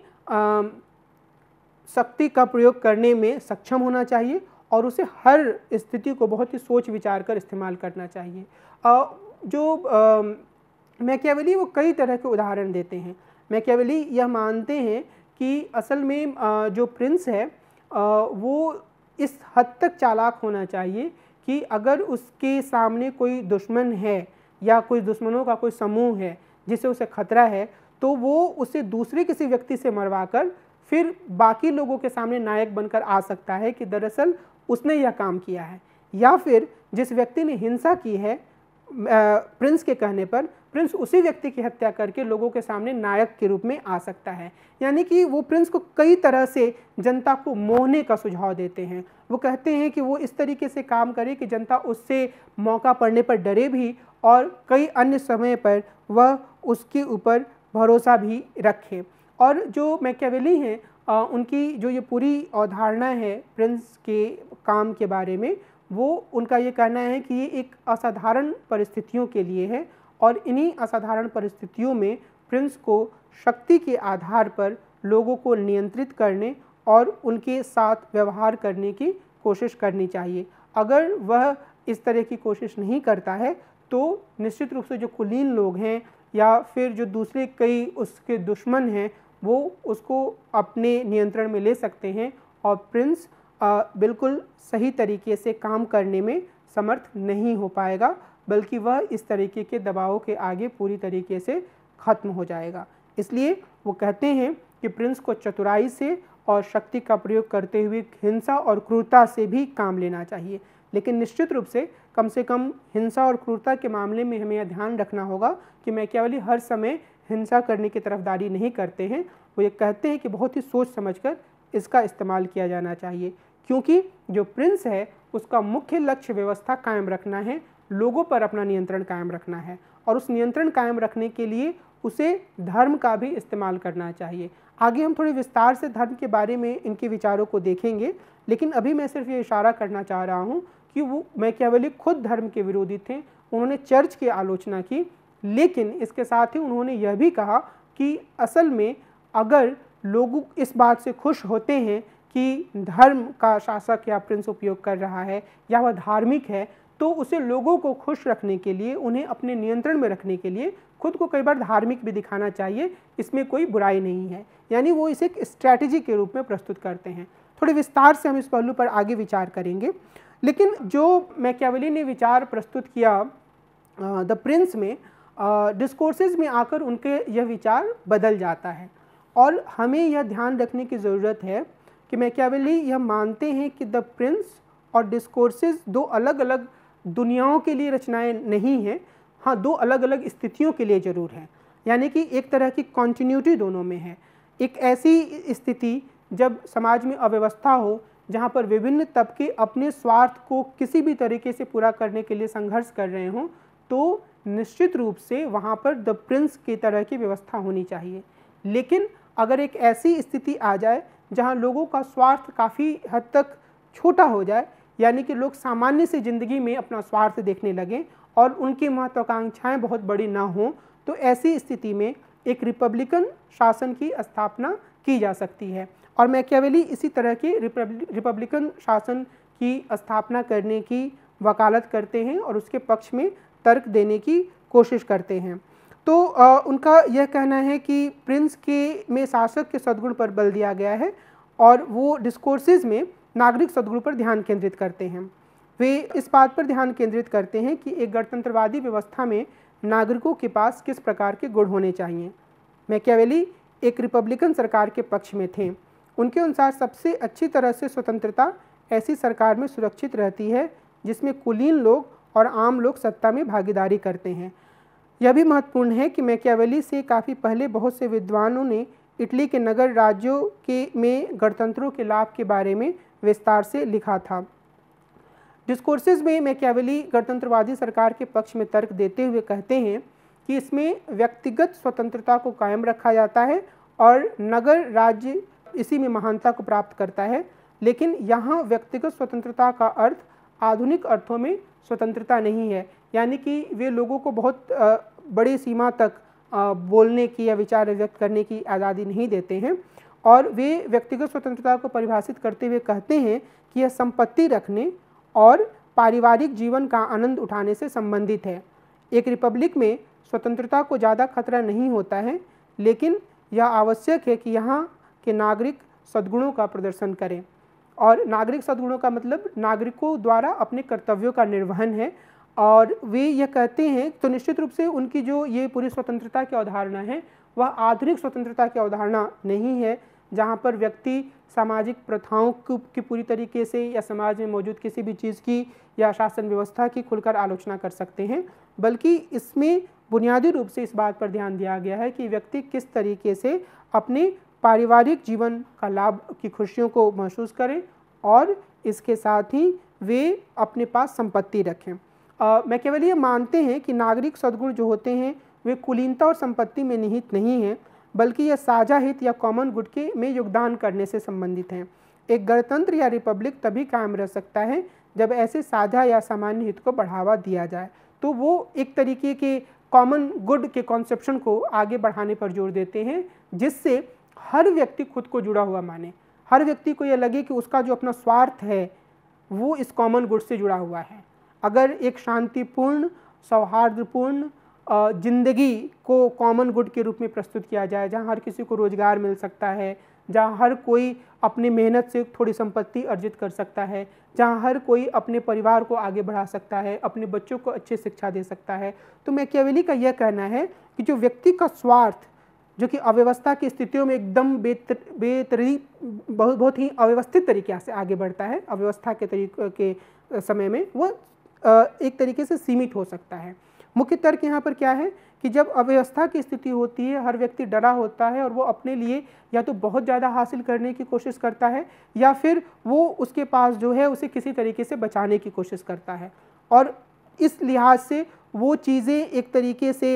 शक्ति का प्रयोग करने में सक्षम होना चाहिए और उसे हर स्थिति को बहुत ही सोच विचार कर इस्तेमाल करना चाहिए। मैकियावेली वो कई तरह के उदाहरण देते हैं। मैकियावेली यह मानते हैं कि असल में जो प्रिंस है वो इस हद तक चालाक होना चाहिए कि अगर उसके सामने कोई दुश्मन है या कोई दुश्मनों का कोई समूह है जिसे उसे खतरा है, तो वो उसे दूसरे किसी व्यक्ति से मरवाकर फिर बाकी लोगों के सामने नायक बनकर आ सकता है कि दरअसल उसने यह काम किया है। या फिर जिस व्यक्ति ने हिंसा की है प्रिंस के कहने पर, प्रिंस उसी व्यक्ति की हत्या करके लोगों के सामने नायक के रूप में आ सकता है। यानी कि वो प्रिंस को कई तरह से जनता को मोहने का सुझाव देते हैं। वो कहते हैं कि वो इस तरीके से काम करे कि जनता उससे मौका पड़ने पर डरे भी और कई अन्य समय पर वह उसके ऊपर भरोसा भी रखे। और जो मैकियावेली हैं उनकी जो ये पूरी अवधारणा है प्रिंस के काम के बारे में, वो उनका ये कहना है कि ये एक असाधारण परिस्थितियों के लिए है और इन्हीं असाधारण परिस्थितियों में प्रिंस को शक्ति के आधार पर लोगों को नियंत्रित करने और उनके साथ व्यवहार करने की कोशिश करनी चाहिए। अगर वह इस तरह की कोशिश नहीं करता है तो निश्चित रूप से जो कुलीन लोग हैं या फिर जो दूसरे कई उसके दुश्मन हैं वो उसको अपने नियंत्रण में ले सकते हैं और प्रिंस बिल्कुल सही तरीके से काम करने में समर्थ नहीं हो पाएगा, बल्कि वह इस तरीके के दबावों के आगे पूरी तरीके से ख़त्म हो जाएगा। इसलिए वो कहते हैं कि प्रिंस को चतुराई से और शक्ति का प्रयोग करते हुए हिंसा और क्रूरता से भी काम लेना चाहिए। लेकिन निश्चित रूप से कम हिंसा और क्रूरता के मामले में हमें यह ध्यान रखना होगा कि मैकियावेली हर समय हिंसा करने की तरफदारी नहीं करते हैं। वो ये कहते हैं कि बहुत ही सोच समझकर इसका इस्तेमाल किया जाना चाहिए, क्योंकि जो प्रिंस है उसका मुख्य लक्ष्य व्यवस्था कायम रखना है, लोगों पर अपना नियंत्रण कायम रखना है, और उस नियंत्रण कायम रखने के लिए उसे धर्म का भी इस्तेमाल करना चाहिए। आगे हम थोड़े विस्तार से धर्म के बारे में इनके विचारों को देखेंगे, लेकिन अभी मैं सिर्फ ये इशारा करना चाह रहा हूँ कि वो मैकियावेली खुद धर्म के विरोधी थे, उन्होंने चर्च की आलोचना की, लेकिन इसके साथ ही उन्होंने यह भी कहा कि असल में अगर लोग इस बात से खुश होते हैं कि धर्म का शासक या प्रिंस उपयोग कर रहा है या वह धार्मिक है, तो उसे लोगों को खुश रखने के लिए, उन्हें अपने नियंत्रण में रखने के लिए खुद को कई बार धार्मिक भी दिखाना चाहिए, इसमें कोई बुराई नहीं है। यानी वो इसे एक स्ट्रैटेजी के रूप में प्रस्तुत करते हैं। थोड़े विस्तार से हम इस पहलू पर आगे विचार करेंगे, लेकिन जो मैकियावेली ने विचार प्रस्तुत किया द प्रिंस में, डिस्कोर्सेज में आकर उनके यह विचार बदल जाता है। और हमें यह ध्यान रखने की ज़रूरत है कि मैकियावेली यह मानते हैं कि द प्रिंस और डिस्कोर्सेज दो अलग अलग दुनियाओं के लिए रचनाएं नहीं हैं, हाँ दो अलग अलग स्थितियों के लिए ज़रूर हैं। यानी कि एक तरह की कॉन्टिन्यूटी दोनों में है। एक ऐसी स्थिति जब समाज में अव्यवस्था हो, जहाँ पर विभिन्न तबके अपने स्वार्थ को किसी भी तरीके से पूरा करने के लिए संघर्ष कर रहे हों, तो निश्चित रूप से वहाँ पर द प्रिंस की तरह की व्यवस्था होनी चाहिए। लेकिन अगर एक ऐसी स्थिति आ जाए जहाँ लोगों का स्वार्थ काफ़ी हद तक छोटा हो जाए, यानी कि लोग सामान्य से ज़िंदगी में अपना स्वार्थ देखने लगें और उनकी महत्वाकांक्षाएं बहुत बड़ी ना हों, तो ऐसी स्थिति में एक रिपब्लिकन शासन की स्थापना की जा सकती है। और मैकियावेली इसी तरह के रिपब्लिकन शासन की स्थापना करने की वकालत करते हैं और उसके पक्ष में तर्क देने की कोशिश करते हैं। तो उनका यह कहना है कि प्रिंस के में शासक के सद्गुण पर बल दिया गया है और वो डिस्कोर्सेज में नागरिक सद्गुण पर ध्यान केंद्रित करते हैं। वे इस बात पर ध्यान केंद्रित करते हैं कि एक गणतंत्रवादी व्यवस्था में नागरिकों के पास किस प्रकार के गुण होने चाहिए। मैकियावेली एक रिपब्लिकन सरकार के पक्ष में थे। उनके अनुसार सबसे अच्छी तरह से स्वतंत्रता ऐसी सरकार में सुरक्षित रहती है जिसमें कुलीन लोग और आम लोग सत्ता में भागीदारी करते हैं। यह भी महत्वपूर्ण है कि मैकियावेली से काफ़ी पहले बहुत से विद्वानों ने इटली के नगर राज्यों के में गणतंत्रों के लाभ के बारे में विस्तार से लिखा था। डिस्कोर्सेज में मैकियावेली गणतंत्रवादी सरकार के पक्ष में तर्क देते हुए कहते हैं कि इसमें व्यक्तिगत स्वतंत्रता को कायम रखा जाता है और नगर राज्य इसी में महानता को प्राप्त करता है, लेकिन यहाँ व्यक्तिगत स्वतंत्रता का अर्थ आधुनिक अर्थों में स्वतंत्रता नहीं है। यानी कि वे लोगों को बहुत बड़ी सीमा तक बोलने की या विचार व्यक्त करने की आज़ादी नहीं देते हैं, और वे व्यक्तिगत स्वतंत्रता को परिभाषित करते हुए कहते हैं कि यह संपत्ति रखने और पारिवारिक जीवन का आनंद उठाने से संबंधित है। एक रिपब्लिक में स्वतंत्रता को ज़्यादा खतरा नहीं होता है, लेकिन यह आवश्यक है कि यहाँ के नागरिक सद्गुणों का प्रदर्शन करें। और नागरिक सद्गुणों का मतलब नागरिकों द्वारा अपने कर्तव्यों का निर्वहन है। और वे यह कहते हैं, तो निश्चित रूप से उनकी जो ये पूरी स्वतंत्रता की अवधारणा है वह आधुनिक स्वतंत्रता की अवधारणा नहीं है, जहाँ पर व्यक्ति सामाजिक प्रथाओं की पूरी तरीके से या समाज में मौजूद किसी भी चीज़ की या शासन व्यवस्था की खुलकर आलोचना कर सकते हैं, बल्कि इसमें बुनियादी रूप से इस बात पर ध्यान दिया गया है कि व्यक्ति किस तरीके से अपने पारिवारिक जीवन का लाभ की खुशियों को महसूस करें और इसके साथ ही वे अपने पास संपत्ति रखें। मैकियावेली मानते हैं कि नागरिक सद्गुण जो होते हैं वे कुलीनता और संपत्ति में निहित नहीं हैं, बल्कि यह साझा हित या कॉमन गुड के में योगदान करने से संबंधित हैं। एक गणतंत्र या रिपब्लिक तभी कायम रह सकता है जब ऐसे साझा या सामान्य हित को बढ़ावा दिया जाए। तो वो एक तरीके के कॉमन गुड के कॉन्सेप्शन को आगे बढ़ाने पर जोर देते हैं, जिससे हर व्यक्ति खुद को जुड़ा हुआ माने, हर व्यक्ति को यह लगे कि उसका जो अपना स्वार्थ है वो इस कॉमन गुड से जुड़ा हुआ है। अगर एक शांतिपूर्ण सौहार्दपूर्ण जिंदगी को कॉमन गुड के रूप में प्रस्तुत किया जाए, जहाँ हर किसी को रोजगार मिल सकता है, जहाँ हर कोई अपनी मेहनत से थोड़ी संपत्ति अर्जित कर सकता है, जहाँ हर कोई अपने परिवार को आगे बढ़ा सकता है, अपने बच्चों को अच्छी शिक्षा दे सकता है, तो मैकियावेली का यह कहना है कि जो व्यक्ति का स्वार्थ जो कि अव्यवस्था की स्थितियों में एकदम बहुत ही अव्यवस्थित तरीके से आगे बढ़ता है, अव्यवस्था के तरीके के समय में वो एक तरीके से सीमित हो सकता है। मुख्य तर्क यहाँ पर क्या है कि जब अव्यवस्था की स्थिति होती है, हर व्यक्ति डरा होता है और वो अपने लिए या तो बहुत ज़्यादा हासिल करने की कोशिश करता है या फिर वो उसके पास जो है उसे किसी तरीके से बचाने की कोशिश करता है, और इस लिहाज से वो चीज़ें एक तरीके से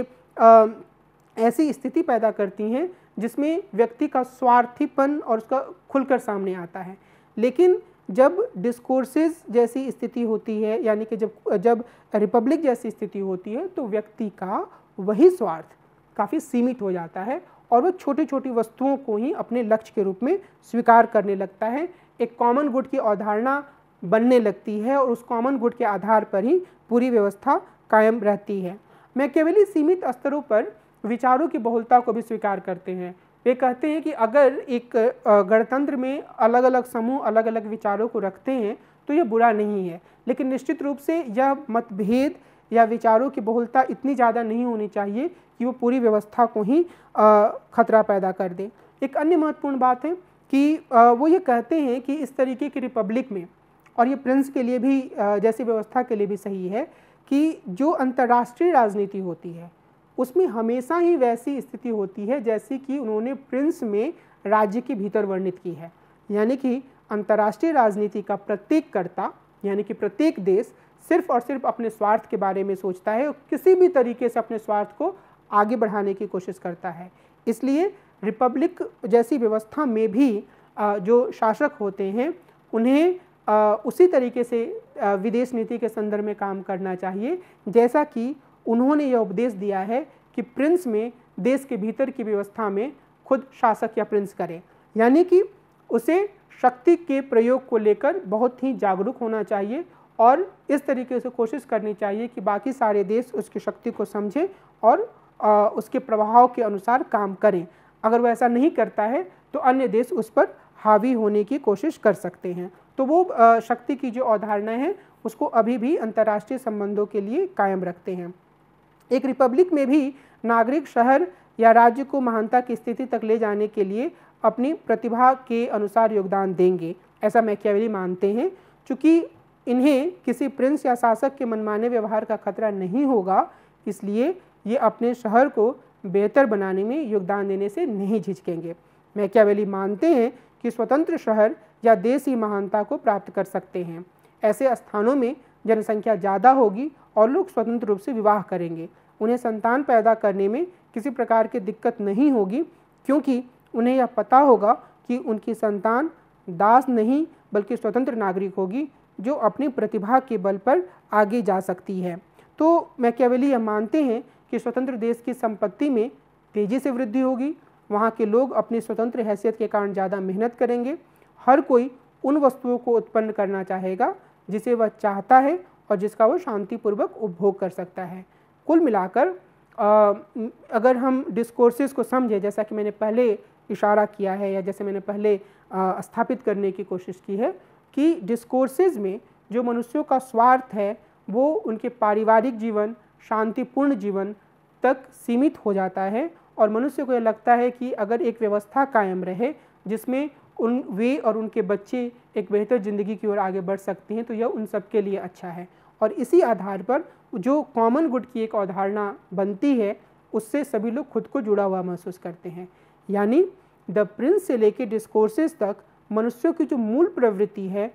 ऐसी स्थिति पैदा करती हैं जिसमें व्यक्ति का स्वार्थीपन और उसका खुलकर सामने आता है। लेकिन जब डिस्कोर्सेस जैसी स्थिति होती है, यानी कि जब रिपब्लिक जैसी स्थिति होती है, तो व्यक्ति का वही स्वार्थ काफ़ी सीमित हो जाता है और वह छोटी छोटी वस्तुओं को ही अपने लक्ष्य के रूप में स्वीकार करने लगता है। एक कॉमन गुड की अवधारणा बनने लगती है और उस कॉमन गुड के आधार पर ही पूरी व्यवस्था कायम रहती है। मैकियावेली सीमित स्तरों पर विचारों की बहुलता को भी स्वीकार करते हैं। वे कहते हैं कि अगर एक गणतंत्र में अलग अलग समूह अलग अलग विचारों को रखते हैं तो यह बुरा नहीं है, लेकिन निश्चित रूप से यह मतभेद या विचारों की बहुलता इतनी ज़्यादा नहीं होनी चाहिए कि वो पूरी व्यवस्था को ही खतरा पैदा कर दे। एक अन्य महत्वपूर्ण बात है कि वो ये कहते हैं कि इस तरीके की रिपब्लिक में, और ये प्रिंस के लिए भी जैसी व्यवस्था के लिए भी सही है, कि जो अंतर्राष्ट्रीय राजनीति होती है उसमें हमेशा ही वैसी स्थिति होती है जैसी कि उन्होंने प्रिंस में राज्य के भीतर वर्णित की है। यानी कि अंतर्राष्ट्रीय राजनीति का प्रत्येक कर्ता, यानी कि प्रत्येक देश सिर्फ और सिर्फ अपने स्वार्थ के बारे में सोचता है और किसी भी तरीके से अपने स्वार्थ को आगे बढ़ाने की कोशिश करता है। इसलिए रिपब्लिक जैसी व्यवस्था में भी जो शासक होते हैं उन्हें उसी तरीके से विदेश नीति के संदर्भ में काम करना चाहिए जैसा कि उन्होंने यह उपदेश दिया है कि प्रिंस में देश के भीतर की व्यवस्था में खुद शासक या प्रिंस करे। यानी कि उसे शक्ति के प्रयोग को लेकर बहुत ही जागरूक होना चाहिए और इस तरीके से कोशिश करनी चाहिए कि बाकी सारे देश उसकी शक्ति को समझें और उसके प्रभाव के अनुसार काम करें। अगर वह ऐसा नहीं करता है तो अन्य देश उस पर हावी होने की कोशिश कर सकते हैं। तो वो शक्ति की जो अवधारणा है उसको अभी भी अंतर्राष्ट्रीय संबंधों के लिए कायम रखते हैं। एक रिपब्लिक में भी नागरिक शहर या राज्य को महानता की स्थिति तक ले जाने के लिए अपनी प्रतिभा के अनुसार योगदान देंगे, ऐसा मैकियावेली मानते हैं। चूँकि इन्हें किसी प्रिंस या शासक के मनमाने व्यवहार का खतरा नहीं होगा, इसलिए ये अपने शहर को बेहतर बनाने में योगदान देने से नहीं झिझकेंगे। मैकियावेली मानते हैं कि स्वतंत्र शहर या देश ही महानता को प्राप्त कर सकते हैं। ऐसे स्थानों में जनसंख्या ज़्यादा होगी और लोग स्वतंत्र रूप से विवाह करेंगे। उन्हें संतान पैदा करने में किसी प्रकार की दिक्कत नहीं होगी, क्योंकि उन्हें यह पता होगा कि उनकी संतान दास नहीं बल्कि स्वतंत्र नागरिक होगी जो अपनी प्रतिभा के बल पर आगे जा सकती है। तो मैकियावेली यह मानते हैं कि स्वतंत्र देश की संपत्ति में तेज़ी से वृद्धि होगी, वहाँ के लोग अपनी स्वतंत्र हैसियत के कारण ज़्यादा मेहनत करेंगे, हर कोई उन वस्तुओं को उत्पन्न करना चाहेगा जिसे वह चाहता है और जिसका वो शांतिपूर्वक उपभोग कर सकता है। कुल मिलाकर अगर हम डिस्कोर्सेस को समझें, जैसा कि मैंने पहले इशारा किया है या जैसे मैंने पहले स्थापित करने की कोशिश की है कि डिस्कोर्सेस में जो मनुष्यों का स्वार्थ है वो उनके पारिवारिक जीवन, शांतिपूर्ण जीवन तक सीमित हो जाता है और मनुष्य को यह लगता है कि अगर एक व्यवस्था कायम रहे जिसमें वे और उनके बच्चे एक बेहतर ज़िंदगी की ओर आगे बढ़ सकते हैं तो यह उन सब के लिए अच्छा है। और इसी आधार पर जो कॉमन गुड की एक अवधारणा बनती है उससे सभी लोग खुद को जुड़ा हुआ महसूस करते हैं। यानी द प्रिंस से लेकर डिस्कोर्सेस तक मनुष्यों की जो मूल प्रवृत्ति है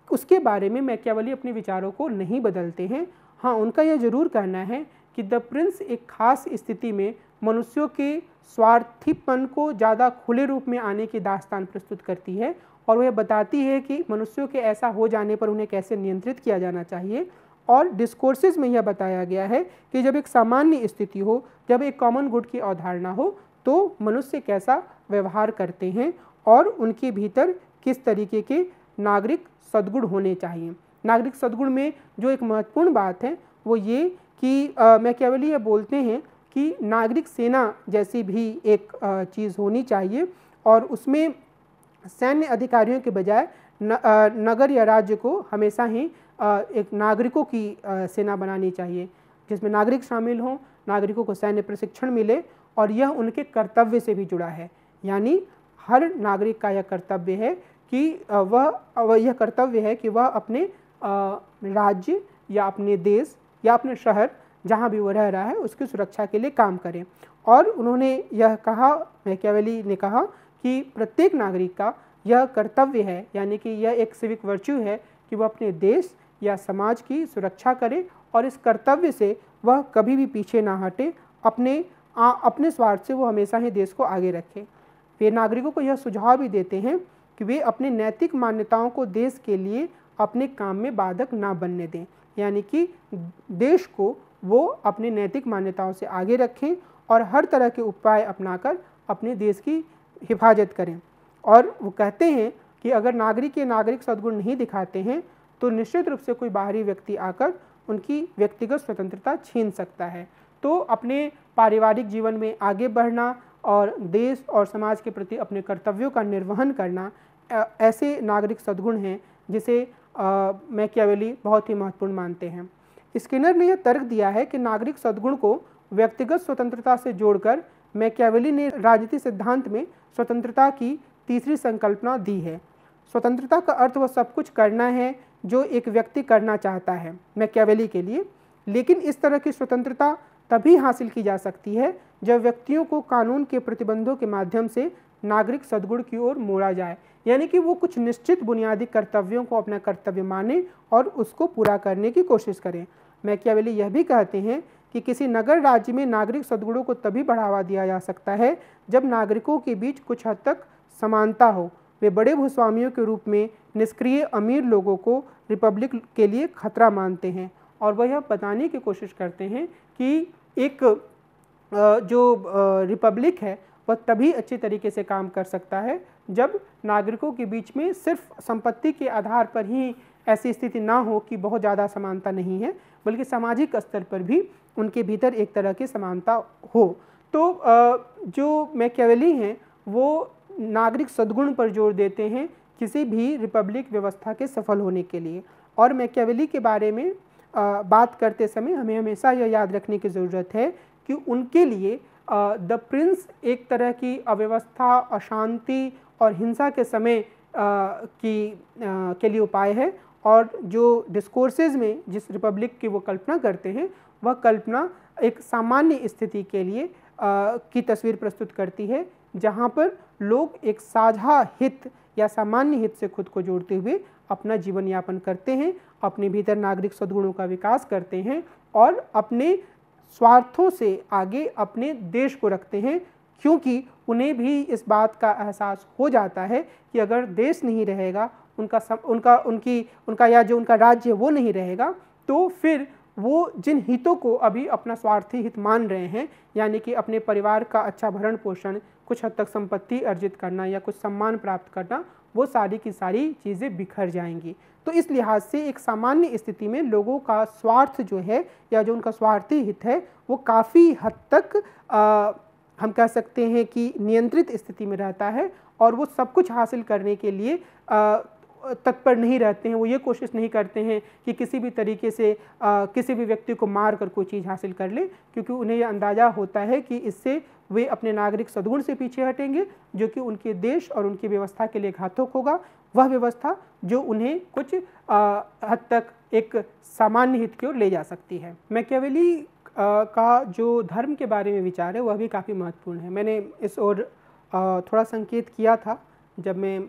उसके बारे में मैकियावेली अपने विचारों को नहीं बदलते हैं। हाँ, उनका यह जरूर कहना है कि द प्रिंस एक खास स्थिति में मनुष्यों के स्वार्थीपन को ज़्यादा खुले रूप में आने की दास्तान प्रस्तुत करती है और वह बताती है कि मनुष्यों के ऐसा हो जाने पर उन्हें कैसे नियंत्रित किया जाना चाहिए। और डिस्कोर्सेस में यह बताया गया है कि जब एक सामान्य स्थिति हो, जब एक कॉमन गुड की अवधारणा हो, तो मनुष्य कैसा व्यवहार करते हैं और उनके भीतर किस तरीके के नागरिक सद्गुण होने चाहिए। नागरिक सद्गुण में जो एक महत्वपूर्ण बात है वो ये कि मैकियावेली यह बोलते हैं कि नागरिक सेना जैसी भी एक चीज़ होनी चाहिए और उसमें सैन्य अधिकारियों के बजाय नगर या राज्य को हमेशा ही एक नागरिकों की सेना बनानी चाहिए जिसमें नागरिक शामिल हों, नागरिकों को सैन्य प्रशिक्षण मिले और यह उनके कर्तव्य से भी जुड़ा है। यानी हर नागरिक का यह कर्तव्य है कि वह अपने राज्य या अपने देश या अपने शहर जहाँ भी वो रह रहा है उसकी सुरक्षा के लिए काम करें। और उन्होंने यह कहा, मैकियावेली ने कहा कि प्रत्येक नागरिक का यह कर्तव्य है, यानी कि यह एक सिविक वर्च्यू है कि वह अपने देश या समाज की सुरक्षा करे और इस कर्तव्य से वह कभी भी पीछे ना हटे, अपने स्वार्थ से वो हमेशा ही देश को आगे रखे। वे नागरिकों को यह सुझाव भी देते हैं कि वे अपने नैतिक मान्यताओं को देश के लिए अपने काम में बाधक ना बनने दें, यानी कि देश को वो अपने नैतिक मान्यताओं से आगे रखें और हर तरह के उपाय अपनाकर अपने देश की हिफाजत करें। और वो कहते हैं कि अगर नागरिक ये नागरिक सद्गुण नहीं दिखाते हैं तो निश्चित रूप से कोई बाहरी व्यक्ति आकर उनकी व्यक्तिगत स्वतंत्रता छीन सकता है। तो अपने पारिवारिक जीवन में आगे बढ़ना और देश और समाज के प्रति अपने कर्तव्यों का निर्वहन करना ऐसे नागरिक सद्गुण हैं जिसे मैकियावेली बहुत ही महत्वपूर्ण मानते हैं। स्किनर ने यह तर्क दिया है कि नागरिक सद्गुण को व्यक्तिगत स्वतंत्रता से जोड़कर मैकियावेली ने राजनीति सिद्धांत में स्वतंत्रता की तीसरी संकल्पना दी है। स्वतंत्रता का अर्थ वह सब कुछ करना है जो एक व्यक्ति करना चाहता है मैकियावेली के लिए, लेकिन इस तरह की स्वतंत्रता तभी हासिल की जा सकती है जब व्यक्तियों को कानून के प्रतिबंधों के माध्यम से नागरिक सद्गुण की ओर मोड़ा जाए, यानी कि वो कुछ निश्चित बुनियादी कर्तव्यों को अपना कर्तव्य माने और उसको पूरा करने की कोशिश करें। मैकियावेली यह भी कहते हैं कि किसी नगर राज्य में नागरिक सद्गुणों को तभी बढ़ावा दिया जा सकता है जब नागरिकों के बीच कुछ हद तक समानता हो। वे बड़े भूस्वामियों के रूप में निष्क्रिय अमीर लोगों को रिपब्लिक के लिए खतरा मानते हैं और वह यह बताने की कोशिश करते हैं कि एक जो रिपब्लिक है वह तभी अच्छे तरीके से काम कर सकता है जब नागरिकों के बीच में सिर्फ संपत्ति के आधार पर ही ऐसी स्थिति ना हो कि बहुत ज़्यादा समानता नहीं है, बल्कि सामाजिक स्तर पर भी उनके भीतर एक तरह की समानता हो। तो जो मैकियावेली हैं वो नागरिक सद्गुण पर जोर देते हैं किसी भी रिपब्लिक व्यवस्था के सफल होने के लिए। और मैकियावेली के बारे में बात करते समय हमें हमेशा यह याद रखने की ज़रूरत है कि उनके लिए द प्रिंस एक तरह की अव्यवस्था, अशांति और हिंसा के समय के लिए उपाय है, और जो डिस्कोर्सेज में जिस रिपब्लिक की वो कल्पना करते हैं वह कल्पना एक सामान्य स्थिति के लिए की तस्वीर प्रस्तुत करती है जहाँ पर लोग एक साझा हित या सामान्य हित से खुद को जोड़ते हुए अपना जीवन यापन करते हैं, अपने भीतर नागरिक सद्गुणों का विकास करते हैं और अपने स्वार्थों से आगे अपने देश को रखते हैं, क्योंकि उन्हें भी इस बात का एहसास हो जाता है कि अगर देश नहीं रहेगा, उनका या जो उनका राज्य वो नहीं रहेगा, तो फिर वो जिन हितों को अभी अपना स्वार्थी हित मान रहे हैं, यानी कि अपने परिवार का अच्छा भरण पोषण, कुछ हद तक संपत्ति अर्जित करना या कुछ सम्मान प्राप्त करना, वो सारी की सारी चीज़ें बिखर जाएंगी। तो इस लिहाज से एक सामान्य स्थिति में लोगों का स्वार्थ जो है या जो उनका स्वार्थी हित है वो काफ़ी हद तक हम कह सकते हैं कि नियंत्रित स्थिति में रहता है और वो सब कुछ हासिल करने के लिए तत्पर नहीं रहते हैं। वो ये कोशिश नहीं करते हैं कि किसी भी तरीके से किसी भी व्यक्ति को मार कर कोई चीज़ हासिल कर ले, क्योंकि उन्हें यह अंदाज़ा होता है कि इससे वे अपने नागरिक सद्गुण से पीछे हटेंगे, जो कि उनके देश और उनकी व्यवस्था के लिए घातक होगा। वह व्यवस्था जो उन्हें कुछ हद तक एक सामान्य हित की ओर ले जा सकती है। मैकियावेली का जो धर्म के बारे में विचार है वह भी काफ़ी महत्वपूर्ण है। मैंने इस ओर थोड़ा संकेत किया था जब मैं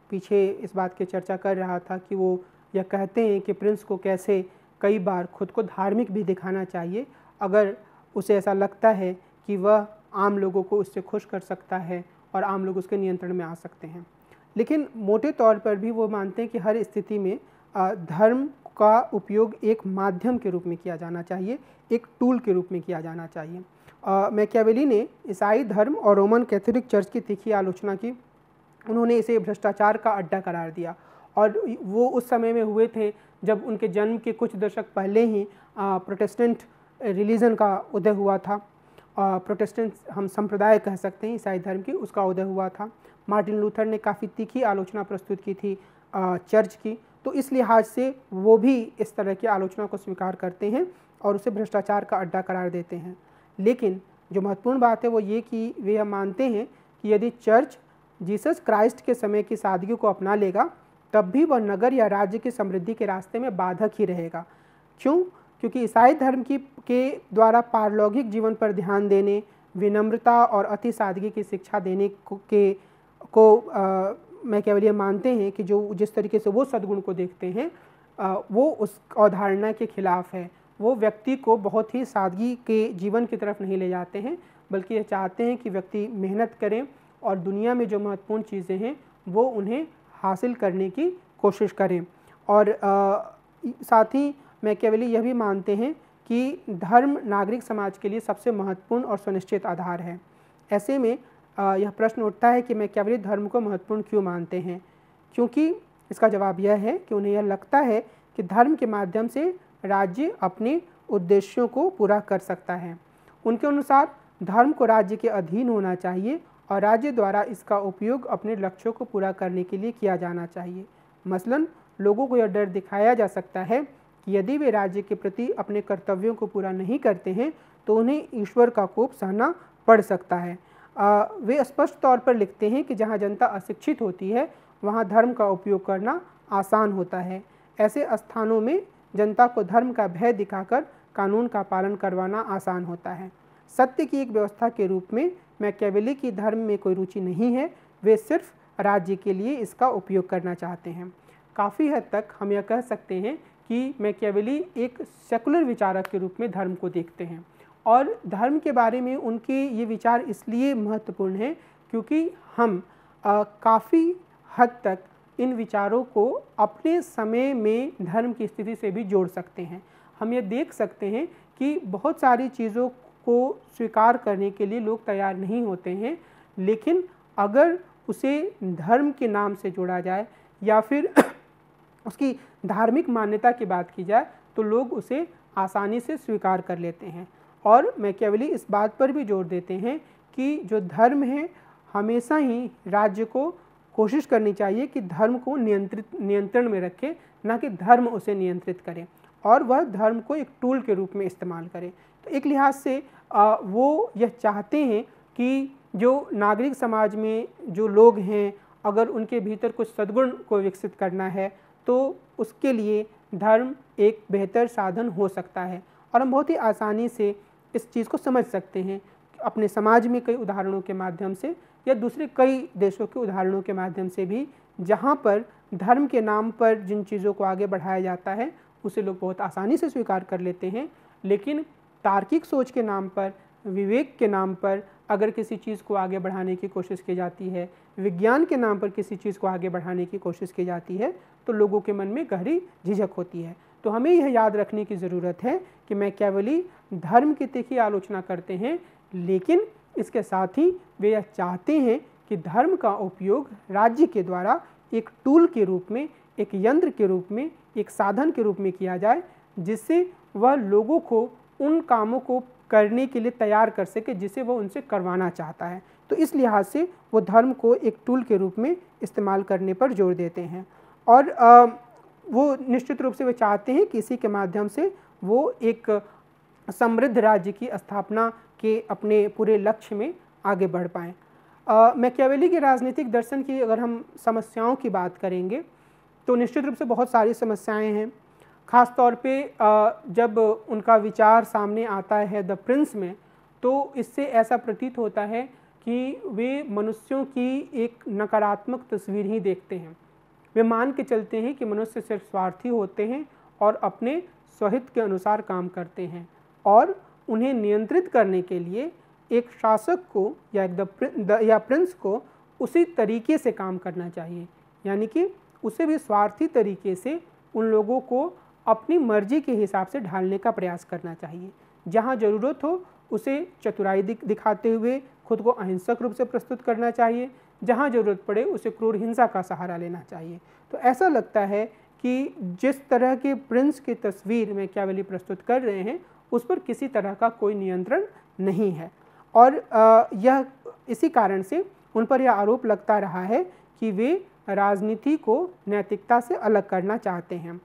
पीछे इस बात की चर्चा कर रहा था कि वो यह कहते हैं कि प्रिंस को कैसे कई बार खुद को धार्मिक भी दिखाना चाहिए अगर उसे ऐसा लगता है कि वह आम लोगों को उससे खुश कर सकता है और आम लोग उसके नियंत्रण में आ सकते हैं। लेकिन मोटे तौर पर भी वो मानते हैं कि हर स्थिति में धर्म का उपयोग एक माध्यम के रूप में किया जाना चाहिए, एक टूल के रूप में किया जाना चाहिए। मैकियावेली ने ईसाई धर्म और रोमन कैथोलिक चर्च की तीखी आलोचना की। उन्होंने इसे भ्रष्टाचार का अड्डा करार दिया और वो उस समय में हुए थे जब उनके जन्म के कुछ दशक पहले ही प्रोटेस्टेंट रिलीजन का उदय हुआ था। प्रोटेस्टेंट हम संप्रदाय कह सकते हैं ईसाई धर्म की, उसका उदय हुआ था। मार्टिन लूथर ने काफ़ी तीखी आलोचना प्रस्तुत की थी चर्च की, तो इस लिहाज से वो भी इस तरह की आलोचना को स्वीकार करते हैं और उसे भ्रष्टाचार का अड्डा करार देते हैं। लेकिन जो महत्वपूर्ण बात है वो ये कि वे यह मानते हैं कि यदि चर्च जीसस क्राइस्ट के समय की सादगी को अपना लेगा तब भी वह नगर या राज्य की समृद्धि के रास्ते में बाधक ही रहेगा। क्यों? क्योंकि ईसाई धर्म के द्वारा पारलौकिक जीवन पर ध्यान देने, विनम्रता और अति सादगी की शिक्षा देने को मैकियावेली मानते हैं कि जो जिस तरीके से वो सद्गुण को देखते हैं वो उस अवधारणा के खिलाफ है। वो व्यक्ति को बहुत ही सादगी के जीवन की तरफ नहीं ले जाते हैं, बल्कि ये चाहते हैं कि व्यक्ति मेहनत करें और दुनिया में जो महत्वपूर्ण चीज़ें हैं वो उन्हें हासिल करने की कोशिश करें। और साथ ही मैकियावेली यह भी मानते हैं कि धर्म नागरिक समाज के लिए सबसे महत्वपूर्ण और सुनिश्चित आधार है। ऐसे में यह प्रश्न उठता है कि मैकियावेली धर्म को महत्वपूर्ण क्यों मानते हैं? क्योंकि इसका जवाब यह है कि उन्हें यह लगता है कि धर्म के माध्यम से राज्य अपने उद्देश्यों को पूरा कर सकता है। उनके अनुसार धर्म को राज्य के अधीन होना चाहिए और राज्य द्वारा इसका उपयोग अपने लक्ष्यों को पूरा करने के लिए किया जाना चाहिए। मसलन लोगों को यह डर दिखाया जा सकता है कि यदि वे राज्य के प्रति अपने कर्तव्यों को पूरा नहीं करते हैं तो उन्हें ईश्वर का कोप सहना पड़ सकता है। वे स्पष्ट तौर पर लिखते हैं कि जहाँ जनता अशिक्षित होती है वहाँ धर्म का उपयोग करना आसान होता है। ऐसे स्थानों में जनता को धर्म का भय दिखाकर कानून का पालन करवाना आसान होता है। सत्य की एक व्यवस्था के रूप में मैकियावेली की धर्म में कोई रुचि नहीं है, वे सिर्फ राज्य के लिए इसका उपयोग करना चाहते हैं। काफ़ी हद तक हम यह कह सकते हैं कि मैकियावेली एक सेकुलर विचारक के रूप में धर्म को देखते हैं और धर्म के बारे में उनके ये विचार इसलिए महत्वपूर्ण हैं क्योंकि हम काफ़ी हद तक इन विचारों को अपने समय में धर्म की स्थिति से भी जोड़ सकते हैं। हम ये देख सकते हैं कि बहुत सारी चीज़ों को स्वीकार करने के लिए लोग तैयार नहीं होते हैं, लेकिन अगर उसे धर्म के नाम से जोड़ा जाए या फिर उसकी धार्मिक मान्यता की बात की जाए तो लोग उसे आसानी से स्वीकार कर लेते हैं। और मैकियावेली इस बात पर भी जोर देते हैं कि जो धर्म है हमेशा ही राज्य को कोशिश करनी चाहिए कि धर्म को नियंत्रण में रखे, ना कि धर्म उसे नियंत्रित करे और वह धर्म को एक टूल के रूप में इस्तेमाल करे। तो एक लिहाज से वो यह चाहते हैं कि जो नागरिक समाज में जो लोग हैं अगर उनके भीतर कुछ सद्गुण को विकसित करना है तो उसके लिए धर्म एक बेहतर साधन हो सकता है। और हम बहुत ही आसानी से इस चीज़ को समझ सकते हैं अपने समाज में कई उदाहरणों के माध्यम से या दूसरे कई देशों के उदाहरणों के माध्यम से भी, जहाँ पर धर्म के नाम पर जिन चीज़ों को आगे बढ़ाया जाता है उसे लोग बहुत आसानी से स्वीकार कर लेते हैं, लेकिन तार्किक सोच के नाम पर, विवेक के नाम पर अगर किसी चीज़ को आगे बढ़ाने की कोशिश की जाती है, विज्ञान के नाम पर किसी चीज़ को आगे बढ़ाने की कोशिश की जाती है तो लोगों के मन में गहरी झिझक होती है। तो हमें यह याद रखने की ज़रूरत है कि मैकियावेली धर्म की तीखी आलोचना करते हैं, लेकिन इसके साथ ही वे यह चाहते हैं कि धर्म का उपयोग राज्य के द्वारा एक टूल के रूप में, एक यंत्र के रूप में, एक साधन के रूप में किया जाए, जिससे वह लोगों को उन कामों को करने के लिए तैयार कर सके जिसे वह उनसे करवाना चाहता है। तो इस लिहाज से वो धर्म को एक टूल के रूप में इस्तेमाल करने पर जोर देते हैं और वो निश्चित रूप से वे चाहते हैं कि इसी के माध्यम से वो एक समृद्ध राज्य की स्थापना के अपने पूरे लक्ष्य में आगे बढ़ पाएँ। मैकियावेली के राजनीतिक दर्शन की अगर हम समस्याओं की बात करेंगे तो निश्चित रूप से बहुत सारी समस्याएं हैं। ख़ास तौर पे जब उनका विचार सामने आता है द प्रिंस में, तो इससे ऐसा प्रतीत होता है कि वे मनुष्यों की एक नकारात्मक तस्वीर ही देखते हैं। वे मान के चलते हैं कि मनुष्य सिर्फ स्वार्थी होते हैं और अपने स्वहित के अनुसार काम करते हैं और उन्हें नियंत्रित करने के लिए एक शासक को या प्रिंस को उसी तरीके से काम करना चाहिए, यानी कि उसे भी स्वार्थी तरीके से उन लोगों को अपनी मर्जी के हिसाब से ढालने का प्रयास करना चाहिए। जहाँ ज़रूरत हो उसे चतुराई दिखाते हुए खुद को अहिंसक रूप से प्रस्तुत करना चाहिए, जहाँ ज़रूरत पड़े उसे क्रूर हिंसा का सहारा लेना चाहिए। तो ऐसा लगता है कि जिस तरह के प्रिंस की तस्वीर मैकियावेली प्रस्तुत कर रहे हैं उस पर किसी तरह का कोई नियंत्रण नहीं है और यह इसी कारण से उन पर यह आरोप लगता रहा है कि वे राजनीति को नैतिकता से अलग करना चाहते हैं।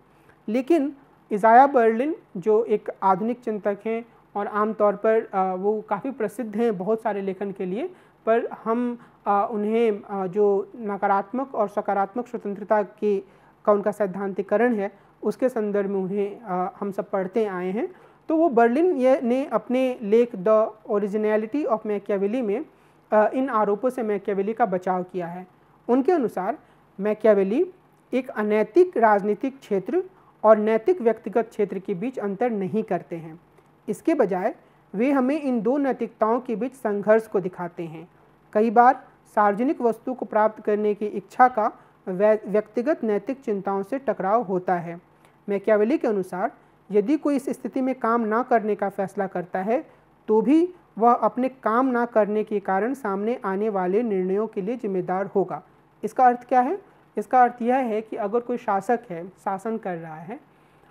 लेकिन इज़ाया बर्लिन जो एक आधुनिक चिंतक हैं और आमतौर पर वो काफ़ी प्रसिद्ध हैं बहुत सारे लेखन के लिए, पर हम उन्हें जो नकारात्मक और सकारात्मक स्वतंत्रता का उनका सैद्धांतिकरण है उसके संदर्भ में उन्हें हम सब पढ़ते आए हैं। तो वो बर्लिन ने अपने लेख द ओरिजिनलिटी ऑफ मैकियावेली में इन आरोपों से मैकियावेली का बचाव किया है। उनके अनुसार मैकियावेली एक अनैतिक राजनीतिक क्षेत्र और नैतिक व्यक्तिगत क्षेत्र के बीच अंतर नहीं करते हैं। इसके बजाय वे हमें इन दो नैतिकताओं के बीच संघर्ष को दिखाते हैं। कई बार सार्वजनिक वस्तु को प्राप्त करने की इच्छा का व्यक्तिगत नैतिक चिंताओं से टकराव होता है। मैकियावेली के अनुसार यदि कोई इस स्थिति में काम ना करने का फैसला करता है तो भी वह अपने काम ना करने के कारण सामने आने वाले निर्णयों के लिए जिम्मेदार होगा। इसका अर्थ क्या है? इसका अर्थ यह है कि अगर कोई शासक है, शासन कर रहा है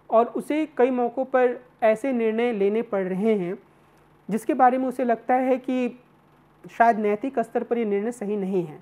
और उसे कई मौक़ों पर ऐसे निर्णय लेने पड़ रहे हैं जिसके बारे में उसे लगता है कि शायद नैतिक स्तर पर ये निर्णय सही नहीं है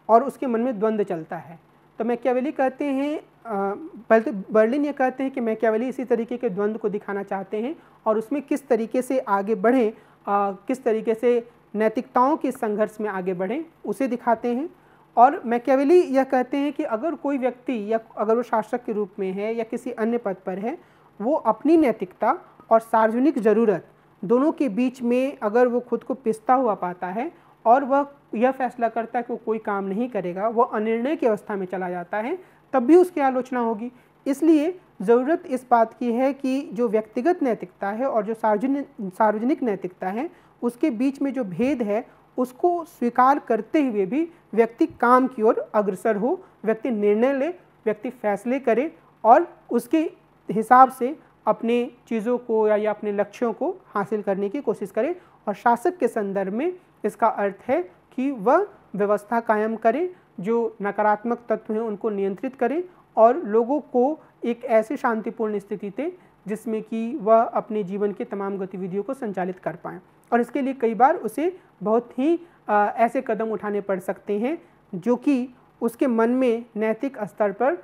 और उसके मन में द्वंद्व चलता है, तो मैकियावेली कहते हैं, पहले तो बर्लिन ये कहते हैं कि मैकियावेली इसी तरीके के द्वंद्व को दिखाना चाहते हैं और उसमें किस तरीके से आगे बढ़ें, किस तरीके से नैतिकताओं के संघर्ष में आगे बढ़ें उसे दिखाते हैं। और मैकियावेली यह कहते हैं कि अगर कोई व्यक्ति या अगर वो शासक के रूप में है या किसी अन्य पद पर है, वो अपनी नैतिकता और सार्वजनिक ज़रूरत दोनों के बीच में अगर वो खुद को पिसता हुआ पाता है और वह यह फैसला करता है कि वो कोई काम नहीं करेगा, वो अनिर्णय की अवस्था में चला जाता है, तब भी उसकी आलोचना होगी। इसलिए ज़रूरत इस बात की है कि जो व्यक्तिगत नैतिकता है और जो सार्वजनिक नैतिकता है उसके बीच में जो भेद है उसको स्वीकार करते हुए भी व्यक्ति काम की ओर अग्रसर हो, व्यक्ति निर्णय ले, व्यक्ति फैसले करे और उसके हिसाब से अपने चीज़ों को या अपने लक्ष्यों को हासिल करने की कोशिश करे। और शासक के संदर्भ में इसका अर्थ है कि वह व्यवस्था कायम करे, जो नकारात्मक तत्व हैं उनको नियंत्रित करे और लोगों को एक ऐसी शांतिपूर्ण स्थिति दे जिसमें कि वह अपने जीवन के तमाम गतिविधियों को संचालित कर पाएँ। और इसके लिए कई बार उसे बहुत ही ऐसे कदम उठाने पड़ सकते हैं जो कि उसके मन में नैतिक स्तर पर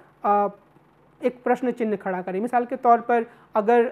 एक प्रश्न चिन्ह खड़ा करें। मिसाल के तौर पर अगर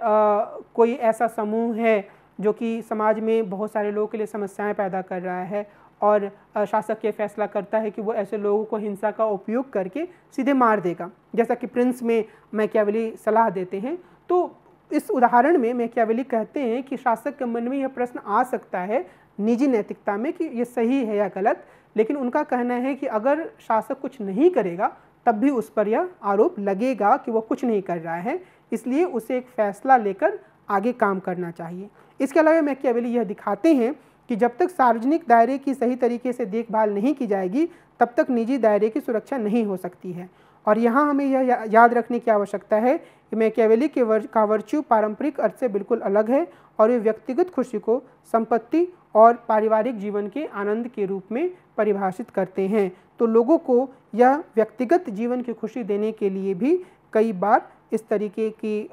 कोई ऐसा समूह है जो कि समाज में बहुत सारे लोगों के लिए समस्याएं पैदा कर रहा है और शासक ये फैसला करता है कि वो ऐसे लोगों को हिंसा का उपयोग करके सीधे मार देगा, जैसा कि प्रिंस में मैकियावेली सलाह देते हैं। तो इस उदाहरण में मैकियावेली कहते हैं कि शासक के मन में यह प्रश्न आ सकता है निजी नैतिकता में कि ये सही है या गलत, लेकिन उनका कहना है कि अगर शासक कुछ नहीं करेगा तब भी उस पर यह आरोप लगेगा कि वो कुछ नहीं कर रहा है, इसलिए उसे एक फैसला लेकर आगे काम करना चाहिए। इसके अलावा मैकियावेली यह दिखाते हैं कि जब तक सार्वजनिक दायरे की सही तरीके से देखभाल नहीं की जाएगी तब तक निजी दायरे की सुरक्षा नहीं हो सकती है। और यहाँ हमें यह याद रखने की आवश्यकता है कि मैकियावेली का वर्च्यू पारंपरिक अर्थ से बिल्कुल अलग है और वे व्यक्तिगत खुशी को संपत्ति और पारिवारिक जीवन के आनंद के रूप में परिभाषित करते हैं। तो लोगों को यह व्यक्तिगत जीवन की खुशी देने के लिए भी कई बार इस तरीके की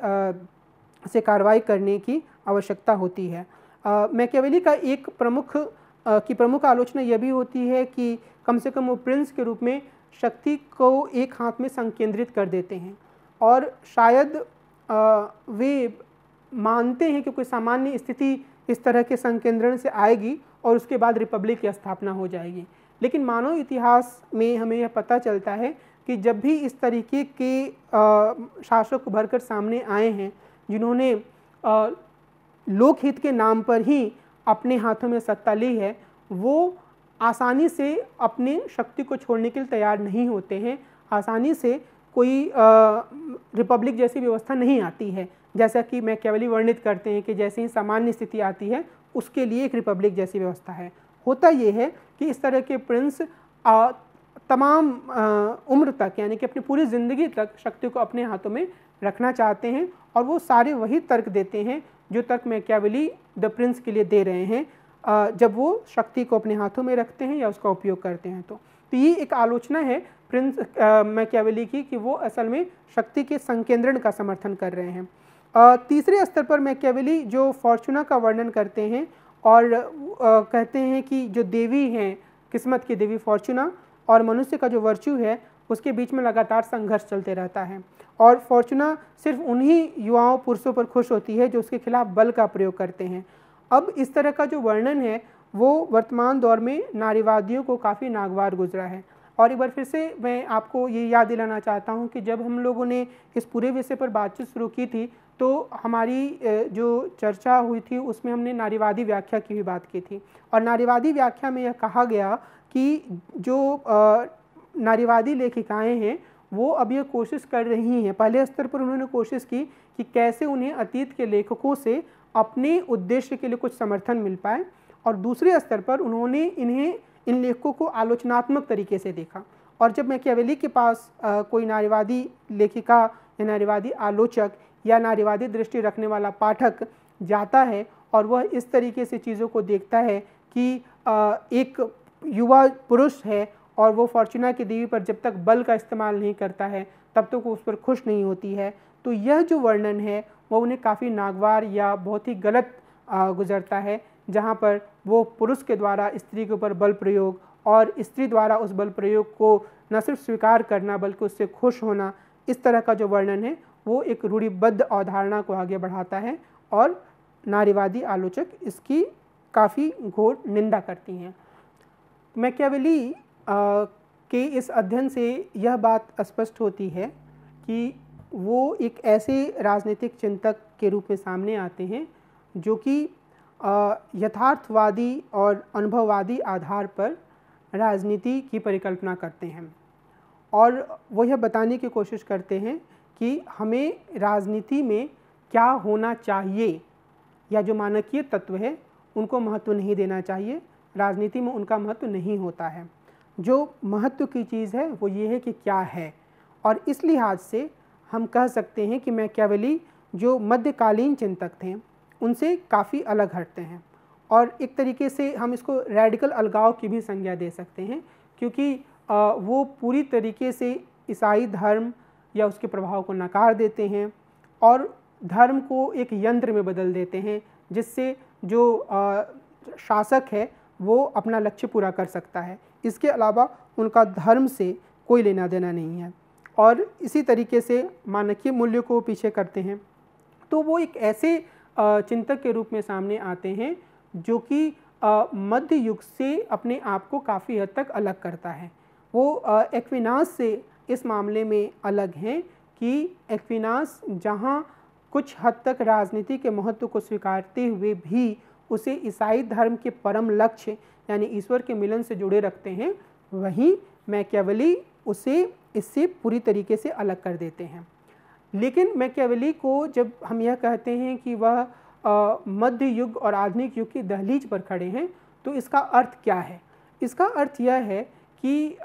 से कार्रवाई करने की आवश्यकता होती है। मैकियावेली का एक प्रमुख आलोचना यह भी होती है कि कम से कम वो प्रिंस के रूप में शक्ति को एक हाथ में संकेंद्रित कर देते हैं और शायद वे मानते हैं कि कोई सामान्य स्थिति इस तरह के संकेंद्रण से आएगी और उसके बाद रिपब्लिक की स्थापना हो जाएगी। लेकिन मानव इतिहास में हमें यह पता चलता है कि जब भी इस तरीके के शासक उभरकर सामने आए हैं जिन्होंने लोकहित के नाम पर ही अपने हाथों में सत्ता ली है, वो आसानी से अपनी शक्ति को छोड़ने के लिए तैयार नहीं होते हैं। आसानी से कोई रिपब्लिक जैसी व्यवस्था नहीं आती है, जैसा कि मैकियावेली वर्णित करते हैं कि जैसे ही सामान्य स्थिति आती है उसके लिए एक रिपब्लिक जैसी व्यवस्था है। होता ये है कि इस तरह के प्रिंस तमाम उम्र तक, यानी कि अपनी पूरी ज़िंदगी तक शक्ति को अपने हाथों में रखना चाहते हैं और वो सारे वही तर्क देते हैं जो तर्क मैकियावेली द प्रिंस के लिए दे रहे हैं जब वो शक्ति को अपने हाथों में रखते हैं या उसका उपयोग करते हैं। तो ये एक आलोचना है प्रिंस मैकियावेली की कि वो असल में शक्ति के संकेंद्रण का समर्थन कर रहे हैं। तीसरे स्तर पर मैकियावेली जो फॉर्चूना का वर्णन करते हैं और कहते हैं कि जो देवी हैं, किस्मत की देवी फॉर्चूना और मनुष्य का जो वर्च्यू है उसके बीच में लगातार संघर्ष चलते रहता है और फॉर्चूना सिर्फ उन्हीं युवाओं पुरुषों पर खुश होती है जो उसके खिलाफ बल का प्रयोग करते हैं। अब इस तरह का जो वर्णन है वो वर्तमान दौर में नारीवादियों को काफ़ी नागवार गुजरा है। और एक बार फिर से मैं आपको ये याद दिलाना चाहता हूँ कि जब हम लोगों ने इस पूरे विषय पर बातचीत शुरू की थी तो हमारी जो चर्चा हुई थी उसमें हमने नारीवादी व्याख्या की भी बात की थी। और नारीवादी व्याख्या में यह कहा गया कि जो नारीवादी लेखिकाएं हैं वो अब ये कोशिश कर रही हैं, पहले स्तर पर उन्होंने कोशिश की कि कैसे उन्हें अतीत के लेखकों से अपने उद्देश्य के लिए कुछ समर्थन मिल पाए, और दूसरे स्तर पर उन्होंने इन लेखकों को आलोचनात्मक तरीके से देखा। और जब मैकियावेली के पास कोई नारीवादी लेखिका या नारीवादी आलोचक या नारीवादी दृष्टि रखने वाला पाठक जाता है और वह इस तरीके से चीज़ों को देखता है कि एक युवा पुरुष है और वो फॉर्चूना की देवी पर जब तक बल का इस्तेमाल नहीं करता है तब तक वो उस पर खुश नहीं होती है, तो यह जो वर्णन है वो उन्हें काफ़ी नागवार या बहुत ही गलत गुजरता है, जहाँ पर वो पुरुष के द्वारा स्त्री के ऊपर बल प्रयोग और स्त्री द्वारा उस बल प्रयोग को न सिर्फ स्वीकार करना बल्कि उससे खुश होना, इस तरह का जो वर्णन है वो एक रूढ़िबद्ध अवधारणा को आगे बढ़ाता है और नारीवादी आलोचक इसकी काफ़ी घोर निंदा करती हैं। मैकियावेली के इस अध्ययन से यह बात स्पष्ट होती है कि वो एक ऐसे राजनीतिक चिंतक के रूप में सामने आते हैं जो कि यथार्थवादी और अनुभववादी आधार पर राजनीति की परिकल्पना करते हैं, और वो यह बताने की कोशिश करते हैं कि हमें राजनीति में क्या होना चाहिए या जो मानकीय तत्व है उनको महत्व नहीं देना चाहिए, राजनीति में उनका महत्व नहीं होता है। जो महत्व की चीज़ है वो ये है कि क्या है, और इस लिहाज से हम कह सकते हैं कि मैकियावेली जो मध्यकालीन चिंतक थे उनसे काफ़ी अलग हटते हैं, और एक तरीके से हम इसको रैडिकल अलगाव की भी संज्ञा दे सकते हैं, क्योंकि वो पूरी तरीके से ईसाई धर्म या उसके प्रभाव को नकार देते हैं और धर्म को एक यंत्र में बदल देते हैं जिससे जो शासक है वो अपना लक्ष्य पूरा कर सकता है। इसके अलावा उनका धर्म से कोई लेना देना नहीं है, और इसी तरीके से मानकीय मूल्य को पीछे करते हैं। तो वो एक ऐसे चिंतक के रूप में सामने आते हैं जो कि मध्य युग से अपने आप को काफ़ी हद तक अलग करता है। वो एक्विनास से इस मामले में अलग हैं कि एक्विनास जहाँ कुछ हद तक राजनीति के महत्व को स्वीकारते हुए भी उसे ईसाई धर्म के परम लक्ष्य यानी ईश्वर के मिलन से जुड़े रखते हैं, वहीं मैकियावेली उसे इससे पूरी तरीके से अलग कर देते हैं। लेकिन मैकियावेली को जब हम यह कहते हैं कि वह मध्य युग और आधुनिक युग की दहलीज पर खड़े हैं, तो इसका अर्थ क्या है? इसका अर्थ यह है कि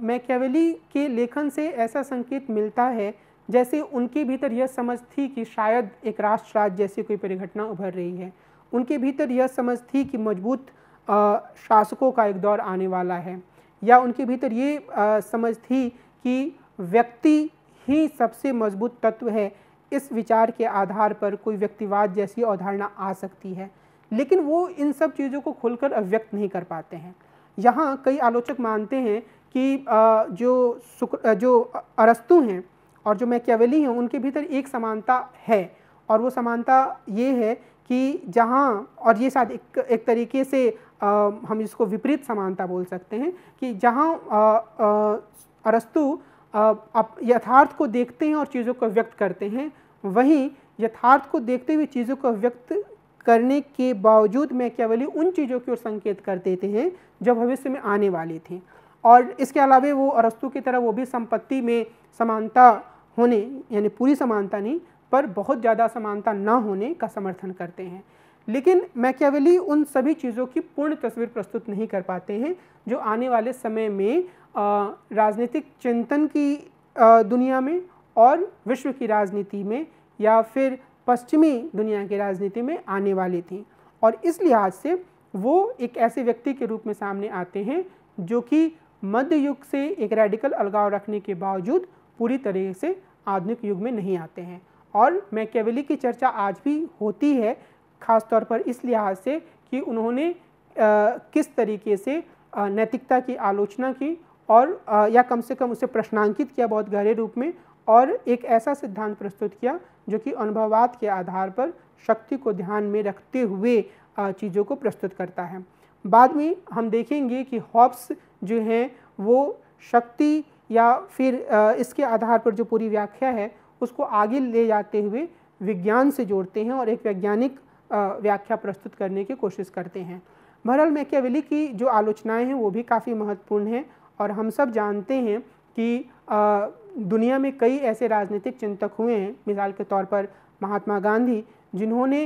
मैकियावेली के लेखन से ऐसा संकेत मिलता है जैसे उनके भीतर यह समझ थी कि शायद एक राष्ट्र जैसी कोई परिघटना उभर रही है। उनके भीतर यह समझ थी कि मजबूत शासकों का एक दौर आने वाला है, या उनके भीतर ये समझ थी कि व्यक्ति ही सबसे मजबूत तत्व है, इस विचार के आधार पर कोई व्यक्तिवाद जैसी अवधारणा आ सकती है। लेकिन वो इन सब चीज़ों को खुलकर अभिव्यक्त नहीं कर पाते हैं। यहाँ कई आलोचक मानते हैं कि जो अरस्तु हैं और जो मैकियावेली हैं उनके भीतर एक समानता है, और वो समानता ये है कि जहाँ, और ये शायद एक तरीके से हम इसको विपरीत समानता बोल सकते हैं, कि जहाँ अरस्तु यथार्थ को देखते हैं और चीज़ों को व्यक्त करते हैं, वहीं यथार्थ को देखते हुए चीज़ों को व्यक्त करने के बावजूद मैकियावेली उन चीज़ों की ओर संकेत कर देते हैं जो भविष्य में आने वाली थी। और इसके अलावा वो अरस्तु की तरह वो भी संपत्ति में समानता होने, यानी पूरी समानता नहीं पर बहुत ज़्यादा समानता ना होने का समर्थन करते हैं। लेकिन मैकियावेली उन सभी चीज़ों की पूर्ण तस्वीर प्रस्तुत नहीं कर पाते हैं जो आने वाले समय में राजनीतिक चिंतन की दुनिया में और विश्व की राजनीति में या फिर पश्चिमी दुनिया की राजनीति में आने वाली थी। और इस लिहाज से वो एक ऐसे व्यक्ति के रूप में सामने आते हैं जो कि मध्य युग से एक रैडिकल अलगाव रखने के बावजूद पूरी तरह से आधुनिक युग में नहीं आते हैं। और मैकियावेली की चर्चा आज भी होती है, ख़ास तौर पर इस लिहाज से कि उन्होंने किस तरीके से नैतिकता की आलोचना की और या कम से कम उसे प्रश्नांकित किया बहुत गहरे रूप में, और एक ऐसा सिद्धांत प्रस्तुत किया जो कि अनुभववाद के आधार पर शक्ति को ध्यान में रखते हुए चीज़ों को प्रस्तुत करता है। बाद में हम देखेंगे कि हॉब्स जो हैं वो शक्ति या फिर इसके आधार पर जो पूरी व्याख्या है उसको आगे ले जाते हुए विज्ञान से जोड़ते हैं और एक वैज्ञानिक व्याख्या प्रस्तुत करने की कोशिश करते हैं। बहरहाल मैकियावेली की जो आलोचनाएं हैं वो भी काफ़ी महत्वपूर्ण हैं और हम सब जानते हैं कि दुनिया में कई ऐसे राजनीतिक चिंतक हुए हैं, मिसाल के तौर पर महात्मा गांधी, जिन्होंने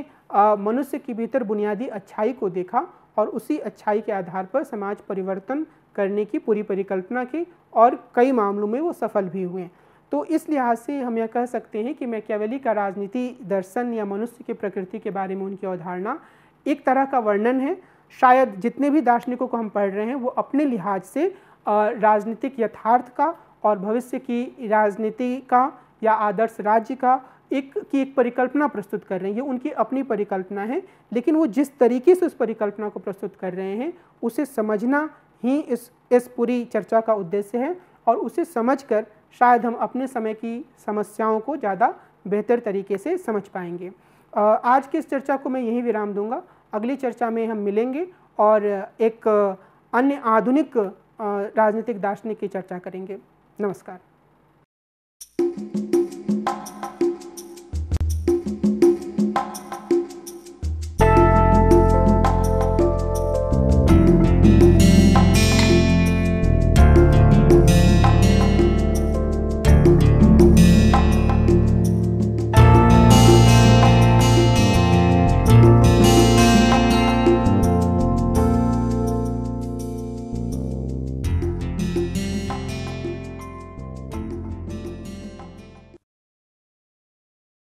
मनुष्य के भीतर बुनियादी अच्छाई को देखा और उसी अच्छाई के आधार पर समाज परिवर्तन करने की पूरी परिकल्पना की और कई मामलों में वो सफल भी हुए। तो इस लिहाज से हम यह कह सकते हैं कि मैकियावेली का राजनीति दर्शन या मनुष्य की प्रकृति के बारे में उनकी अवधारणा एक तरह का वर्णन है। शायद जितने भी दार्शनिकों को हम पढ़ रहे हैं वो अपने लिहाज से राजनीतिक यथार्थ का और भविष्य की राजनीति का या आदर्श राज्य का एक परिकल्पना प्रस्तुत कर रहे हैं। ये उनकी अपनी परिकल्पना है, लेकिन वो जिस तरीके से उस परिकल्पना को प्रस्तुत कर रहे हैं उसे समझना ही इस पूरी चर्चा का उद्देश्य है और उसे समझकर शायद हम अपने समय की समस्याओं को ज़्यादा बेहतर तरीके से समझ पाएंगे। आज की इस चर्चा को मैं यहीं विराम दूंगा। अगली चर्चा में हम मिलेंगे और एक अन्य आधुनिक राजनीतिक दार्शनिक की चर्चा करेंगे। नमस्कार।